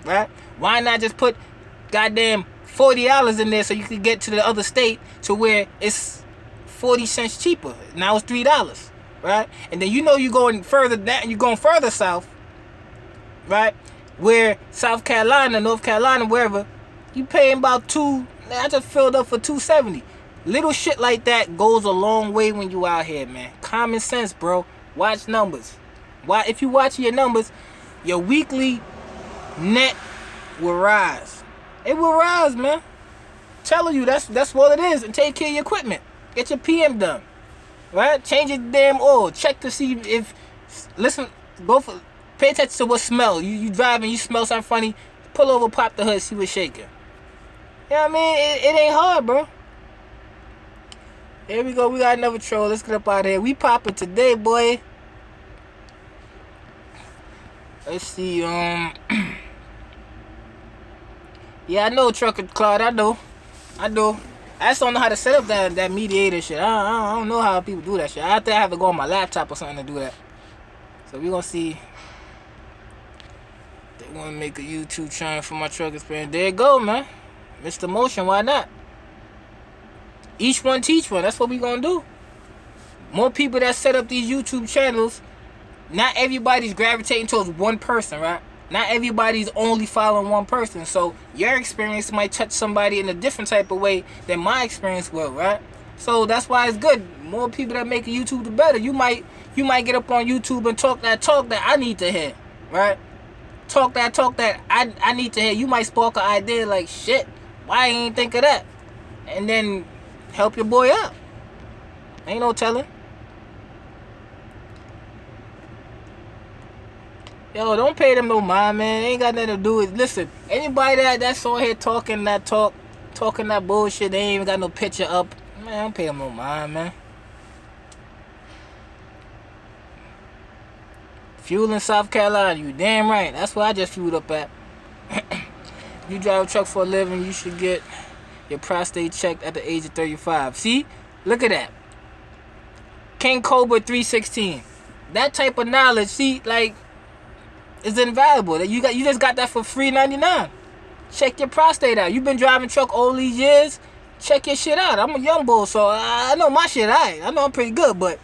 Right? Why not just put goddamn $40 in there so you can get to the other state to where it's 40 cents cheaper. Now it's $3. Right? And then you know you're going further down, you're going further south. Right? Where South Carolina, North Carolina, wherever, you paying about I just filled up for $2.70. Little shit like that goes a long way when you out here, man. Common sense, bro. Watch numbers. If you watch your numbers, your weekly net will rise. It will rise, man. Telling you, that's what it is. And take care of your equipment. Get your PM done. right? Change your damn oil. Check to see if, listen, pay attention to what smell. You driving, you smell something funny, pull over, pop the hood, see what's shaking. You know what I mean? It ain't hard, bro. Here we go. We got another troll. Let's get up out of here. We popping today, boy. Let's see. Yeah, I know, Trucker Claude. I know. I just don't know how to set up that mediator shit. I don't know how people do that shit. I think I have to go on my laptop or something to do that. So we gonna see. They wanna make a YouTube channel for my truck experience. There you go, man. Mr. Motion, why not? Each one teach one. That's what we gonna do. More people that set up these YouTube channels. Not everybody's gravitating towards one person, right? Not everybody's only following one person. So your experience might touch somebody in a different type of way than my experience will, right? So that's why it's good. More people that make a YouTube, the better. You might get up on YouTube and talk that I need to hear, right? Talk that I need to hear. You might spark an idea like, shit, why I ain't think of that? And then help your boy out. Ain't no telling. Yo, don't pay them no mind, man. Ain't got nothing to do with. Listen, anybody that's on here talking that bullshit, they ain't even got no picture up. Man, don't pay them no mind, man. Fuel in South Carolina, you damn right. That's where I just fueled up at. You drive a truck for a living, you should get your prostate checked at the age of 35. See? Look at that. King Cobra 316. That type of knowledge, see, like, is invaluable. That you just got that for free 99. Check your prostate out. You've been driving truck all these years. Check your shit out. I'm a young bull, so I know my shit. I know I'm pretty good, but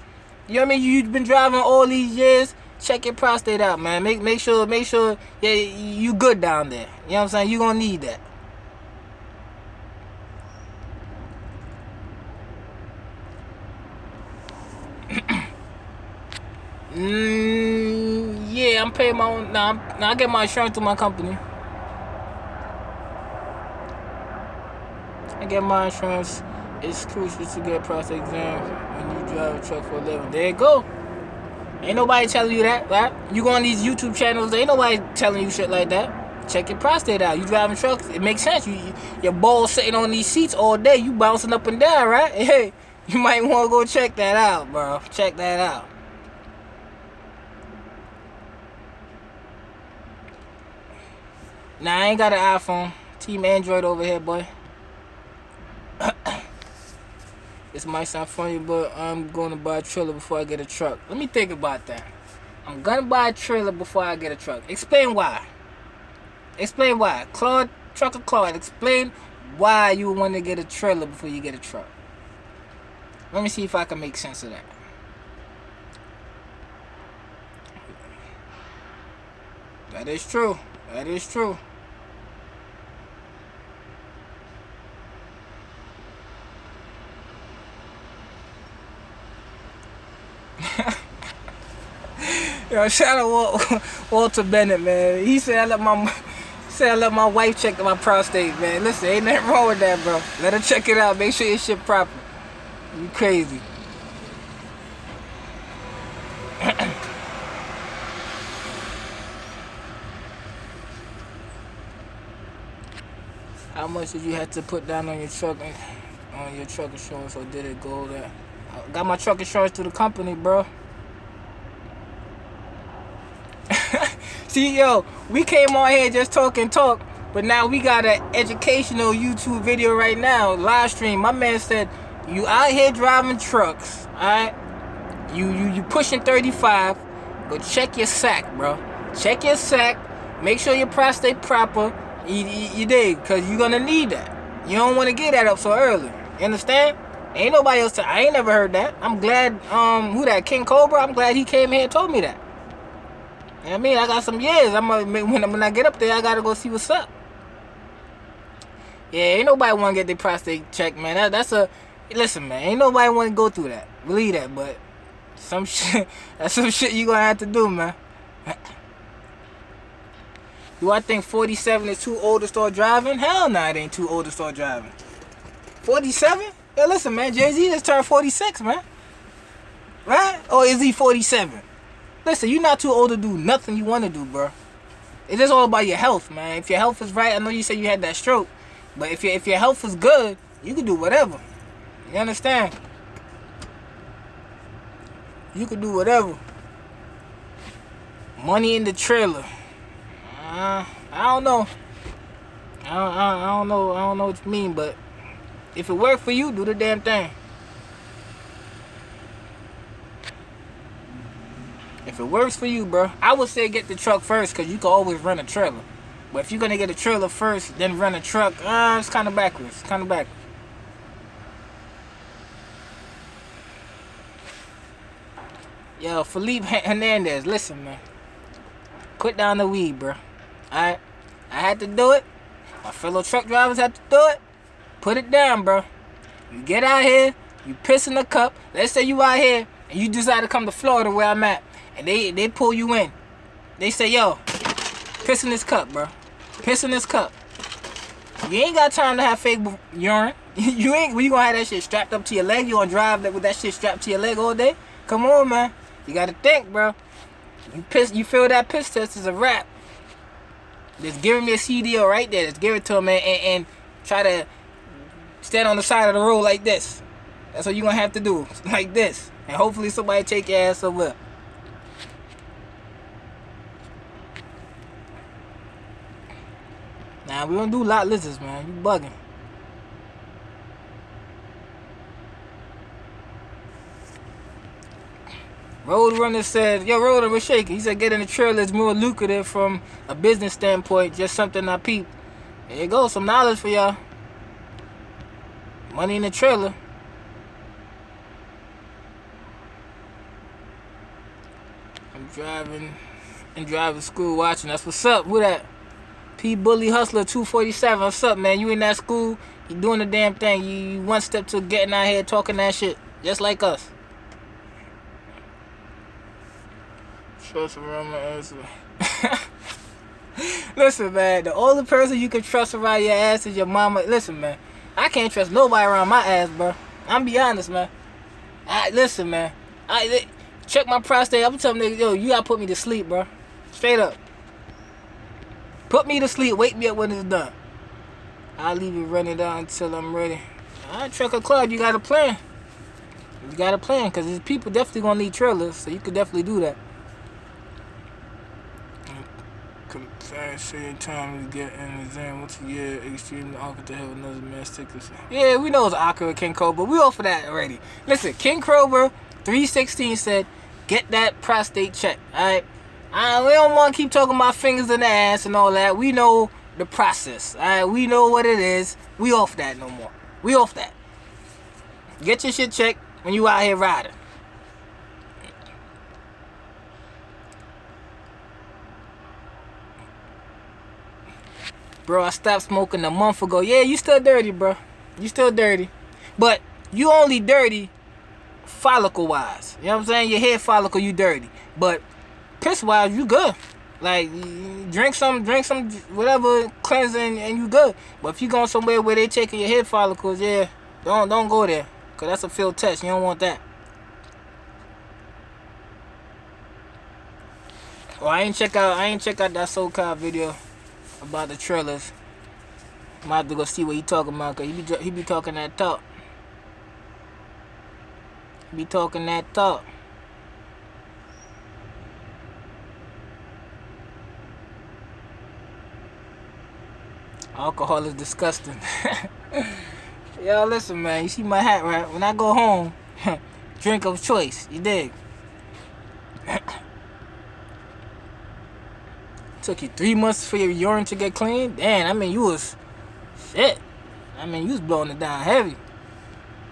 you know what I mean. You've been driving all these years. Check your prostate out, man. Make sure. Yeah, you good down there. You know what I'm saying? You gonna need that. Yeah, I'm paying my own. Nah, I get my insurance through my company. I get my insurance. It's crucial to get a prostate exam when you drive a truck for a living. There you go. Ain't nobody telling you that, right? You go on these YouTube channels, ain't nobody telling you shit like that. Check your prostate out. You driving trucks, it makes sense. Your balls sitting on these seats all day, you bouncing up and down, right? Hey, you might want to go check that out, bro. Check that out. Nah, I ain't got an iPhone. Team Android over here, boy. This might sound funny, but I'm going to buy a trailer before I get a truck. Let me think about that. I'm going to buy a trailer before I get a truck. Explain why. Explain why. Claude, Trucker Claude, explain why you want to get a trailer before you get a truck. Let me see if I can make sense of that. That is true. That is true. Yo, shout out Walter Bennett, man. He said I let my wife check my prostate, man. Listen, ain't nothing wrong with that, bro. Let her check it out. Make sure your shit proper. You crazy. How much did you have to put down on your truck insurance, or did it go there? I got my truck insurance through the company, bro. See, yo, we came on here just talk, but now we got an educational YouTube video right now, live stream. My man said, you out here driving trucks, alright? You pushing 35, but check your sack, bro. Check your sack. Make sure your prostate proper. You dig? Because you're going to need that. You don't want to get that up so early. You understand? Ain't nobody else. I ain't never heard that. I'm glad, who that, King Cobra? I'm glad he came here and told me that. You know what I mean? I got some years. When I get up there, I got to go see what's up. Yeah, ain't nobody want to get their prostate checked, man. Listen, man, ain't nobody want to go through that. Believe that, but that's some shit you going to have to do, man. Do I think 47 is too old to start driving? Hell no, it ain't too old to start driving. 47? Yeah, listen, man, Jay-Z just turned 46, man. right? Or is he 47? Listen, you're not too old to do nothing you want to do, bro. It's just all about your health, man. If your health is right, I know you said you had that stroke, but if your health is good, you can do whatever. You understand? You can do whatever. Money in the trailer. I don't know. I don't know. I don't know what you mean, but if it worked for you, do the damn thing. If it works for you, bro, I would say get the truck first, because you can always rent a trailer. But if you're going to get a trailer first, then rent a truck, it's kind of backwards. Kind of backwards. Yo, Felipe Hernandez, listen, man. Put down the weed, bro. Alright? I had to do it. My fellow truck drivers had to do it. Put it down, bro. You get out here, you piss in the cup. Let's say you out here, and you decide to come to Florida where I'm at. And they pull you in. They say, yo, piss in this cup, bro. Piss in this cup. You ain't got time to have fake urine. You gonna have that shit strapped up to your leg? You gonna drive with that shit strapped to your leg all day? Come on, man. You gotta think, bro. You feel that piss test is a wrap. Just give him your CDL right there. Just give it to him, man, and try to stand on the side of the road like this. That's what you gonna have to do. Like this. And hopefully somebody take your ass over. Nah, we don't do lot lizards, man. You bugging. Roadrunner said, yo, Roadrunner was shaking. He said, getting a trailer is more lucrative from a business standpoint. Just something I peeped. There you go. Some knowledge for y'all. Money in the trailer. I'm driving school watching. That's what's up. Who that? P Bully Hustler 247. What's up, man? You in that school? You doing the damn thing. You one step to getting out here talking that shit. Just like us. Trust around my ass. Listen, man. The only person you can trust around your ass is your mama. Listen, man. I can't trust nobody around my ass, bro. I'm be honest, man. Listen, man. Check my prostate. I'm telling niggas, yo, you gotta put me to sleep, bro. Straight up. Put me to sleep. Wake me up when it's done. I'll leave it running down until I'm ready. Alright, Trucker Club, you got a plan. You got a plan, because these people definitely gonna need trailers, so you could definitely do that. Same time we get in the exam once a year, extremely awkward to have another man stick this. Yeah, we know it's awkward with King Cobra. We all for that already. Listen, King Cobra 316 said, get that prostate checked. Alright? We don't want to keep talking about fingers in the ass and all that. We know the process. Alright? We know what it is. We off that no more. We off that. Get your shit checked when you out here riding. Bro, I stopped smoking a month ago. Yeah, you still dirty, bro. You still dirty. But you only dirty follicle-wise. You know what I'm saying? Your hair follicle, you dirty. But piss-wise, you good. Like, drink some whatever cleansing and you good. But if you going somewhere where they taking your hair follicles, yeah, don't go there. Because that's a field test. You don't want that. Well, I ain't check out that SoCal video about the trailers. I'm about to go see what he talking about, because he be talking that talk. He be talking that talk. Alcohol is disgusting. Yo, listen, man. You see my hat, right? When I go home, drink of choice. You dig? Took you 3 months for your urine to get clean? Damn, I mean, you was... Shit. I mean, you was blowing it down heavy.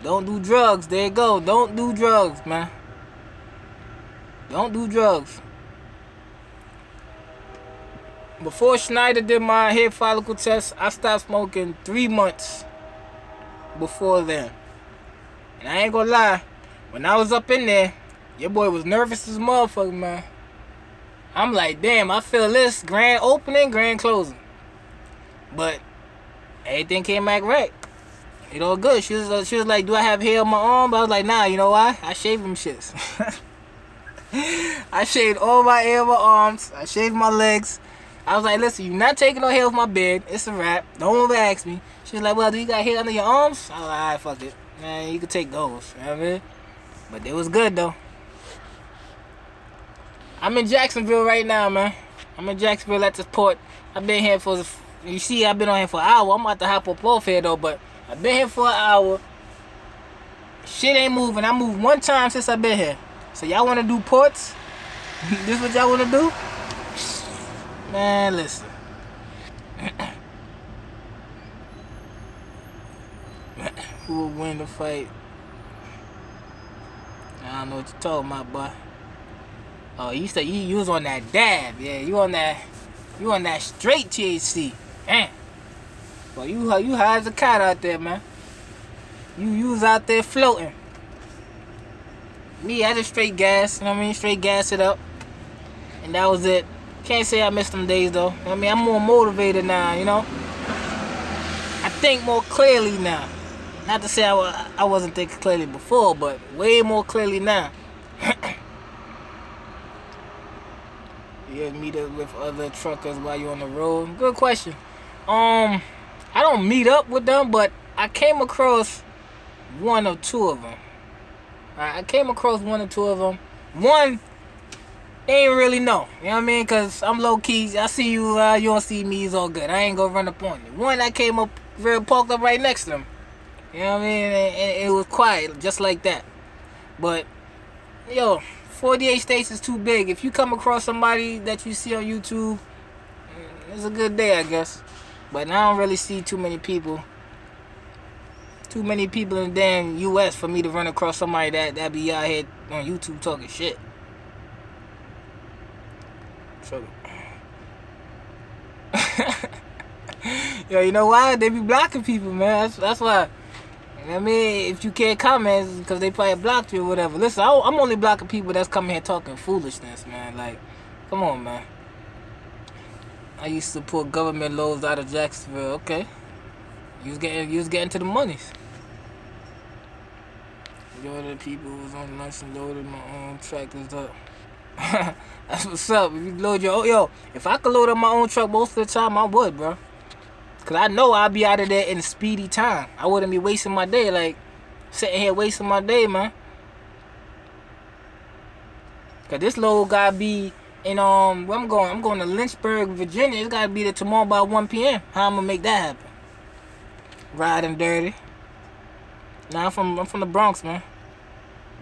Don't do drugs. There you go. Don't do drugs, man. Don't do drugs. Before Schneider did my hair follicle test, I stopped smoking 3 months before then. And I ain't gonna lie, when I was up in there, your boy was nervous as a motherfucker, man. I'm like, damn, I feel this grand opening, grand closing. But everything came back right. It all good. She was like, do I have hair on my arm? I was like, nah, you know why? I shaved them shits. I shaved all my hair on my arms. I shaved my legs. I was like, listen, you're not taking no hair off my bed. It's a wrap. Don't ever ask me. She was like, well, do you got hair under your arms? I was like, alright, fuck it. Man, you can take those. You know what I mean? But it was good, though. I'm in Jacksonville right now, man. I'm in Jacksonville at the port. I've been here for, you see, I've been on here for an hour. I'm about to hop up off here, though, but I've been here for an hour. Shit ain't moving. I moved one time since I've been here. So y'all want to do ports? This what y'all want to do? Man, listen. Who will win the fight? I don't know what you're talking about, boy. Oh, you said you was on that dab. Yeah, you on that straight THC. Man. Well, you high as a cat out there, man. You was out there floating. Me, I just straight gas, you know what I mean? Straight gas it up. And that was it. Can't say I missed them days, though. You know what I mean? I'm more motivated now, you know? I think more clearly now. Not to say I wasn't thinking clearly before, but way more clearly now. You meet up with other truckers while you're on the road? Good question. I don't meet up with them, but I came across one or two of them. I came across one or two of them. One, they ain't really know. You know what I mean? Because I'm low-key. I see you, you don't see me, it's all good. I ain't gonna run up on you. One, I came up, parked up right next to them. You know what I mean? And it was quiet, just like that. But, yo, 48 states is too big. If you come across somebody that you see on YouTube, it's a good day, I guess. But I don't really see too many people. Too many people in the damn U.S. for me to run across somebody that be out here on YouTube talking shit. So, yo, you know why? They be blocking people, man. That's why. You know what I mean? If you can't comment, it's because they probably blocked you or whatever. Listen, I'm only blocking people that's coming here talking foolishness, man. Like, come on, man. I used to pull government loads out of Jacksonville. Okay. You was getting to the monies. Majority of the people was on lunch and loaded my own tractors up. That's what's up. If you load yo, if I could load up my own truck most of the time, I would, bro. Cause I know I'll be out of there in a speedy time. I wouldn't be wasting my day, like sitting here wasting my day, man. Cause this load gotta be in where I'm going. I'm going to Lynchburg, Virginia. It's gotta be there tomorrow by 1 p.m. How I'm gonna make that happen? Riding dirty. Nah, I'm from the Bronx, man.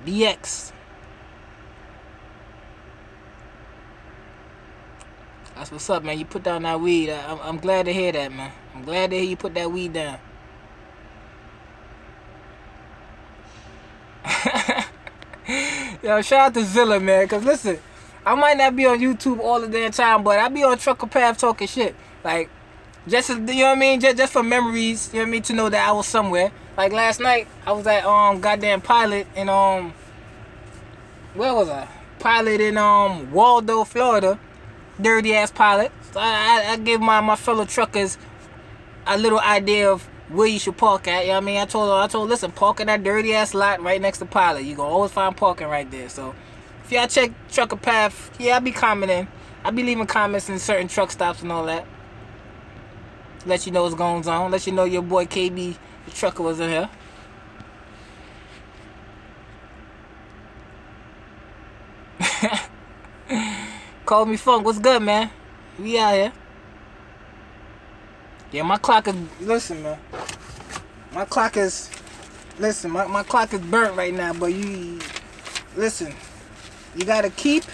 BX. That's what's up, man. You put down that weed. I'm glad to hear that, man. I'm glad to hear you put that weed down. Yo, shout out to Zilla, man. Because listen, I might not be on YouTube all the damn time, but I be on Trucker Path talking shit. Like, just, you know what I mean? Just for memories, you know what I mean? To know that I was somewhere. Like last night, I was at goddamn Pilot in where was I? Pilot in Waldo, Florida. Dirty ass Pilot. So I give my fellow truckers a little idea of where you should park at. You know what I mean? I told listen, park in that dirty ass lot right next to Pilot. You gonna always find parking right there. So if y'all check Trucker Path, yeah, I be commenting. I be leaving comments in certain truck stops and all that. Let you know what's going on. Let you know your boy KayBee, the trucker, was in here. Call me Funk. What's good, man? We out here. Yeah, my clock is... Listen, man. My clock is... Listen, my clock is burnt right now, but you... Listen. You gotta keep...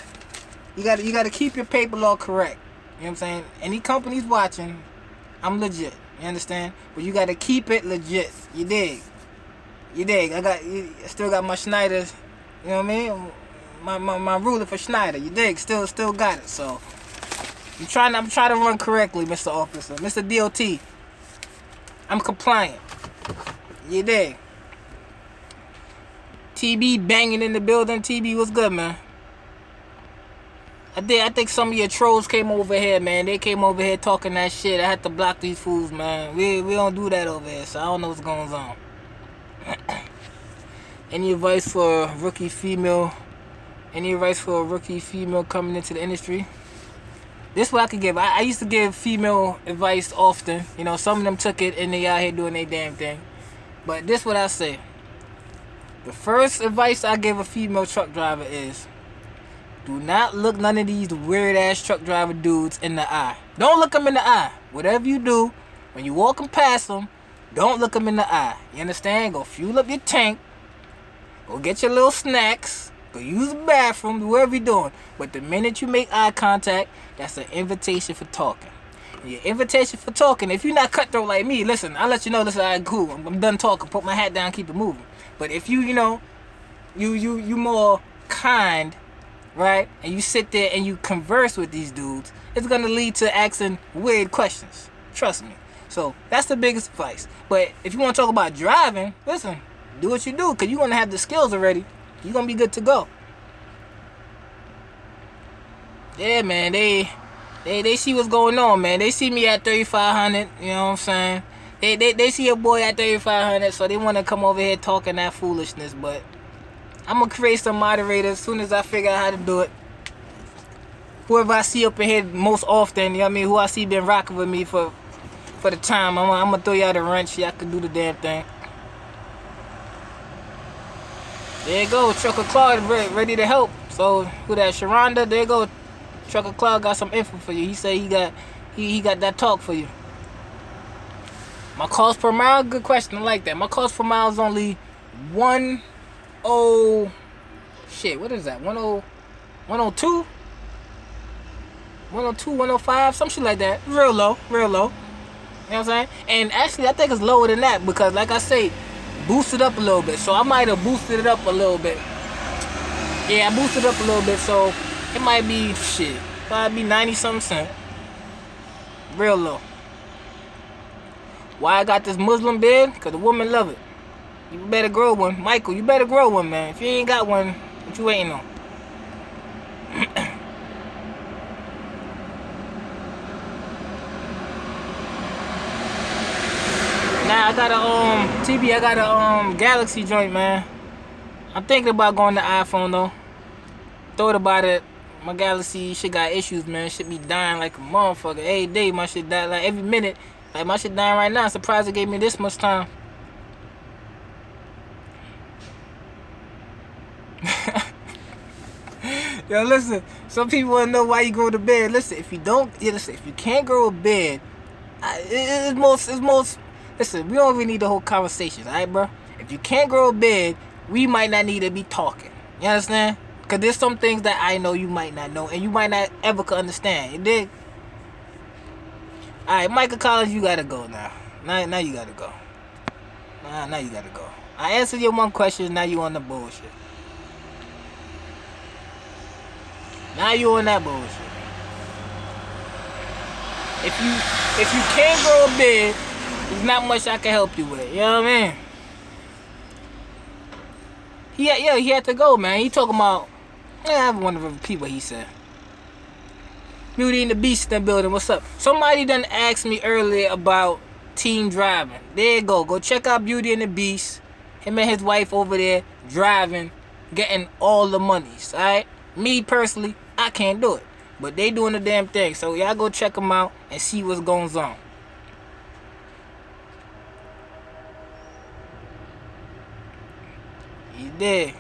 You gotta keep your paper law correct. You know what I'm saying? Any companies watching, I'm legit. You understand? But you gotta keep it legit. You dig? You dig? I still got my Schneider's... You know what I mean? My ruler for Schneider, you dig? Still got it. So I'm trying to run correctly, Mr. Officer, Mr. DOT. I'm compliant. You dig? TB banging in the building. TB, what's good, man? I think some of your trolls came over here, man. They came over here talking that shit. I had to block these fools, man. We don't do that over here, so I don't know what's going on. Any advice for a rookie female? Any advice for a rookie female coming into the industry? This is what I could give. I used to give female advice often. You know, some of them took it and they out here doing their damn thing. But this is what I say. The first advice I give a female truck driver is, do not look none of these weird ass truck driver dudes in the eye. Don't look them in the eye. Whatever you do, when you walking past them, don't look them in the eye. You understand? Go fuel up your tank. Go get your little snacks. Go use the bathroom. Do whatever you're doing. But the minute you make eye contact, that's an invitation for talking. And your invitation for talking, if you're not cutthroat like me, listen, I'll let you know, listen, all right, cool. I'm done talking. Put my hat down, keep it moving. But if you know, you more kind, right? And you sit there and you converse with these dudes, it's going to lead to asking weird questions. Trust me. So that's the biggest advice. But if you want to talk about driving, listen, do what you do, because you're going to have the skills already. You're going to be good to go. Yeah, man, they see what's going on, man. They see me at 3,500, you know what I'm saying? They see a boy at 3,500, so they want to come over here talking that foolishness. But I'm going to create some moderators as soon as I figure out how to do it. Whoever I see up in here most often, you know what I mean, who I see been rocking with me for the time, I'm going to throw y'all the wrench. Y'all can do the damn thing. There you go, Trucker Claude ready to help. So, who that, Sharonda? There you go. Trucker Claude got some info for you. He said he got that talk for you. My cost per mile, good question. I like that. My cost per mile is only 102, some shit like that. Real low. You know what I'm saying? And actually, I think it's lower than that because, like I say, boosted up a little bit. So I might have boosted it up a little bit. Yeah, I boosted it up a little bit, so it might be, probably 90-something cents. Real low. Why I got this Muslim beard? Because the women love it. You better grow one. Michael, you better grow one, man. If you ain't got one, what you waiting on? Nah, I got a Galaxy joint, man. I'm thinking about going to iPhone though. Thought about it. My Galaxy shit got issues, man. Shit be dying like a motherfucker. Every day my shit die, like every minute. Like my shit dying right now. I'm surprised it gave me this much time. Yo, listen. Some people wanna know why you grow the beard. Listen, if you can't grow a beard, it's most. Listen, we don't really need the whole conversation, alright, bro? If you can't grow a beard, we might not need to be talking. You understand? Because there's some things that I know you might not know, and you might not ever could understand. You dig? Alright, Michael Collins, you gotta go now. Now you gotta go. Now you gotta go. I answered your one question, now you on the bullshit. Now you on that bullshit. If you can't grow a beard, there's not much I can help you with. You know what I mean? He had to go, man. He talking about, I have one of the people, he said. Beauty and the Beast in the building. What's up? Somebody done asked me earlier about team driving. There you go. Go check out Beauty and the Beast. Him and his wife over there driving, getting all the monies. Alright? Me personally, I can't do it. But they doing the damn thing. So y'all go check them out and see what's going on. He did.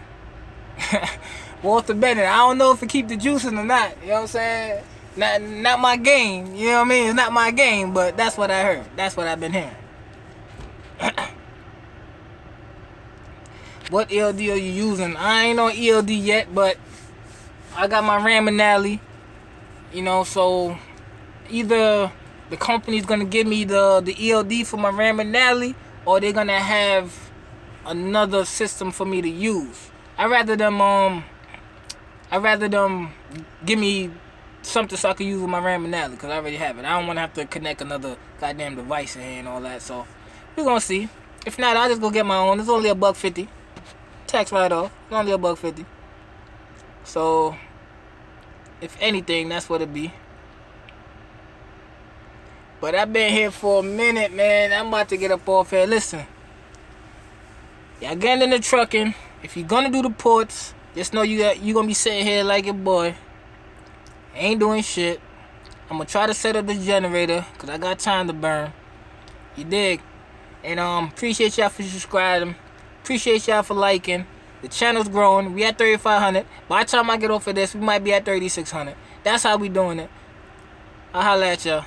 Walter Bennett, I don't know if it keep the juicing or not. You know what I'm saying? Not my game. You know what I mean? It's not my game, but that's what I heard. That's what I've been hearing. What ELD are you using? I ain't on ELD yet, but I got my Ram and Alley. You know, so either the company's gonna give me the ELD for my Ram and Alley, or they're gonna have another system for me to use. I'd rather them give me something so I can use with my Ram and Alley, because I already have it. I don't want to have to connect another goddamn device in here and all that, so we're gonna see. If not, I'll just go get my own. It's only $150. Tax write-off. It's only $150. So if anything, that's what it be. But I've been here for a minute, man. I'm about to get up off here. Listen, Y'all getting into trucking. If you're gonna do the ports, just know you gonna be sitting here like your boy. Ain't doing shit. I'm gonna try to set up this generator because I got time to burn. You dig? And appreciate y'all for subscribing. Appreciate y'all for liking. The channel's growing. We at 3,500. By the time I get off of this, we might be at 3,600. That's how we doing it. I'll holla at y'all.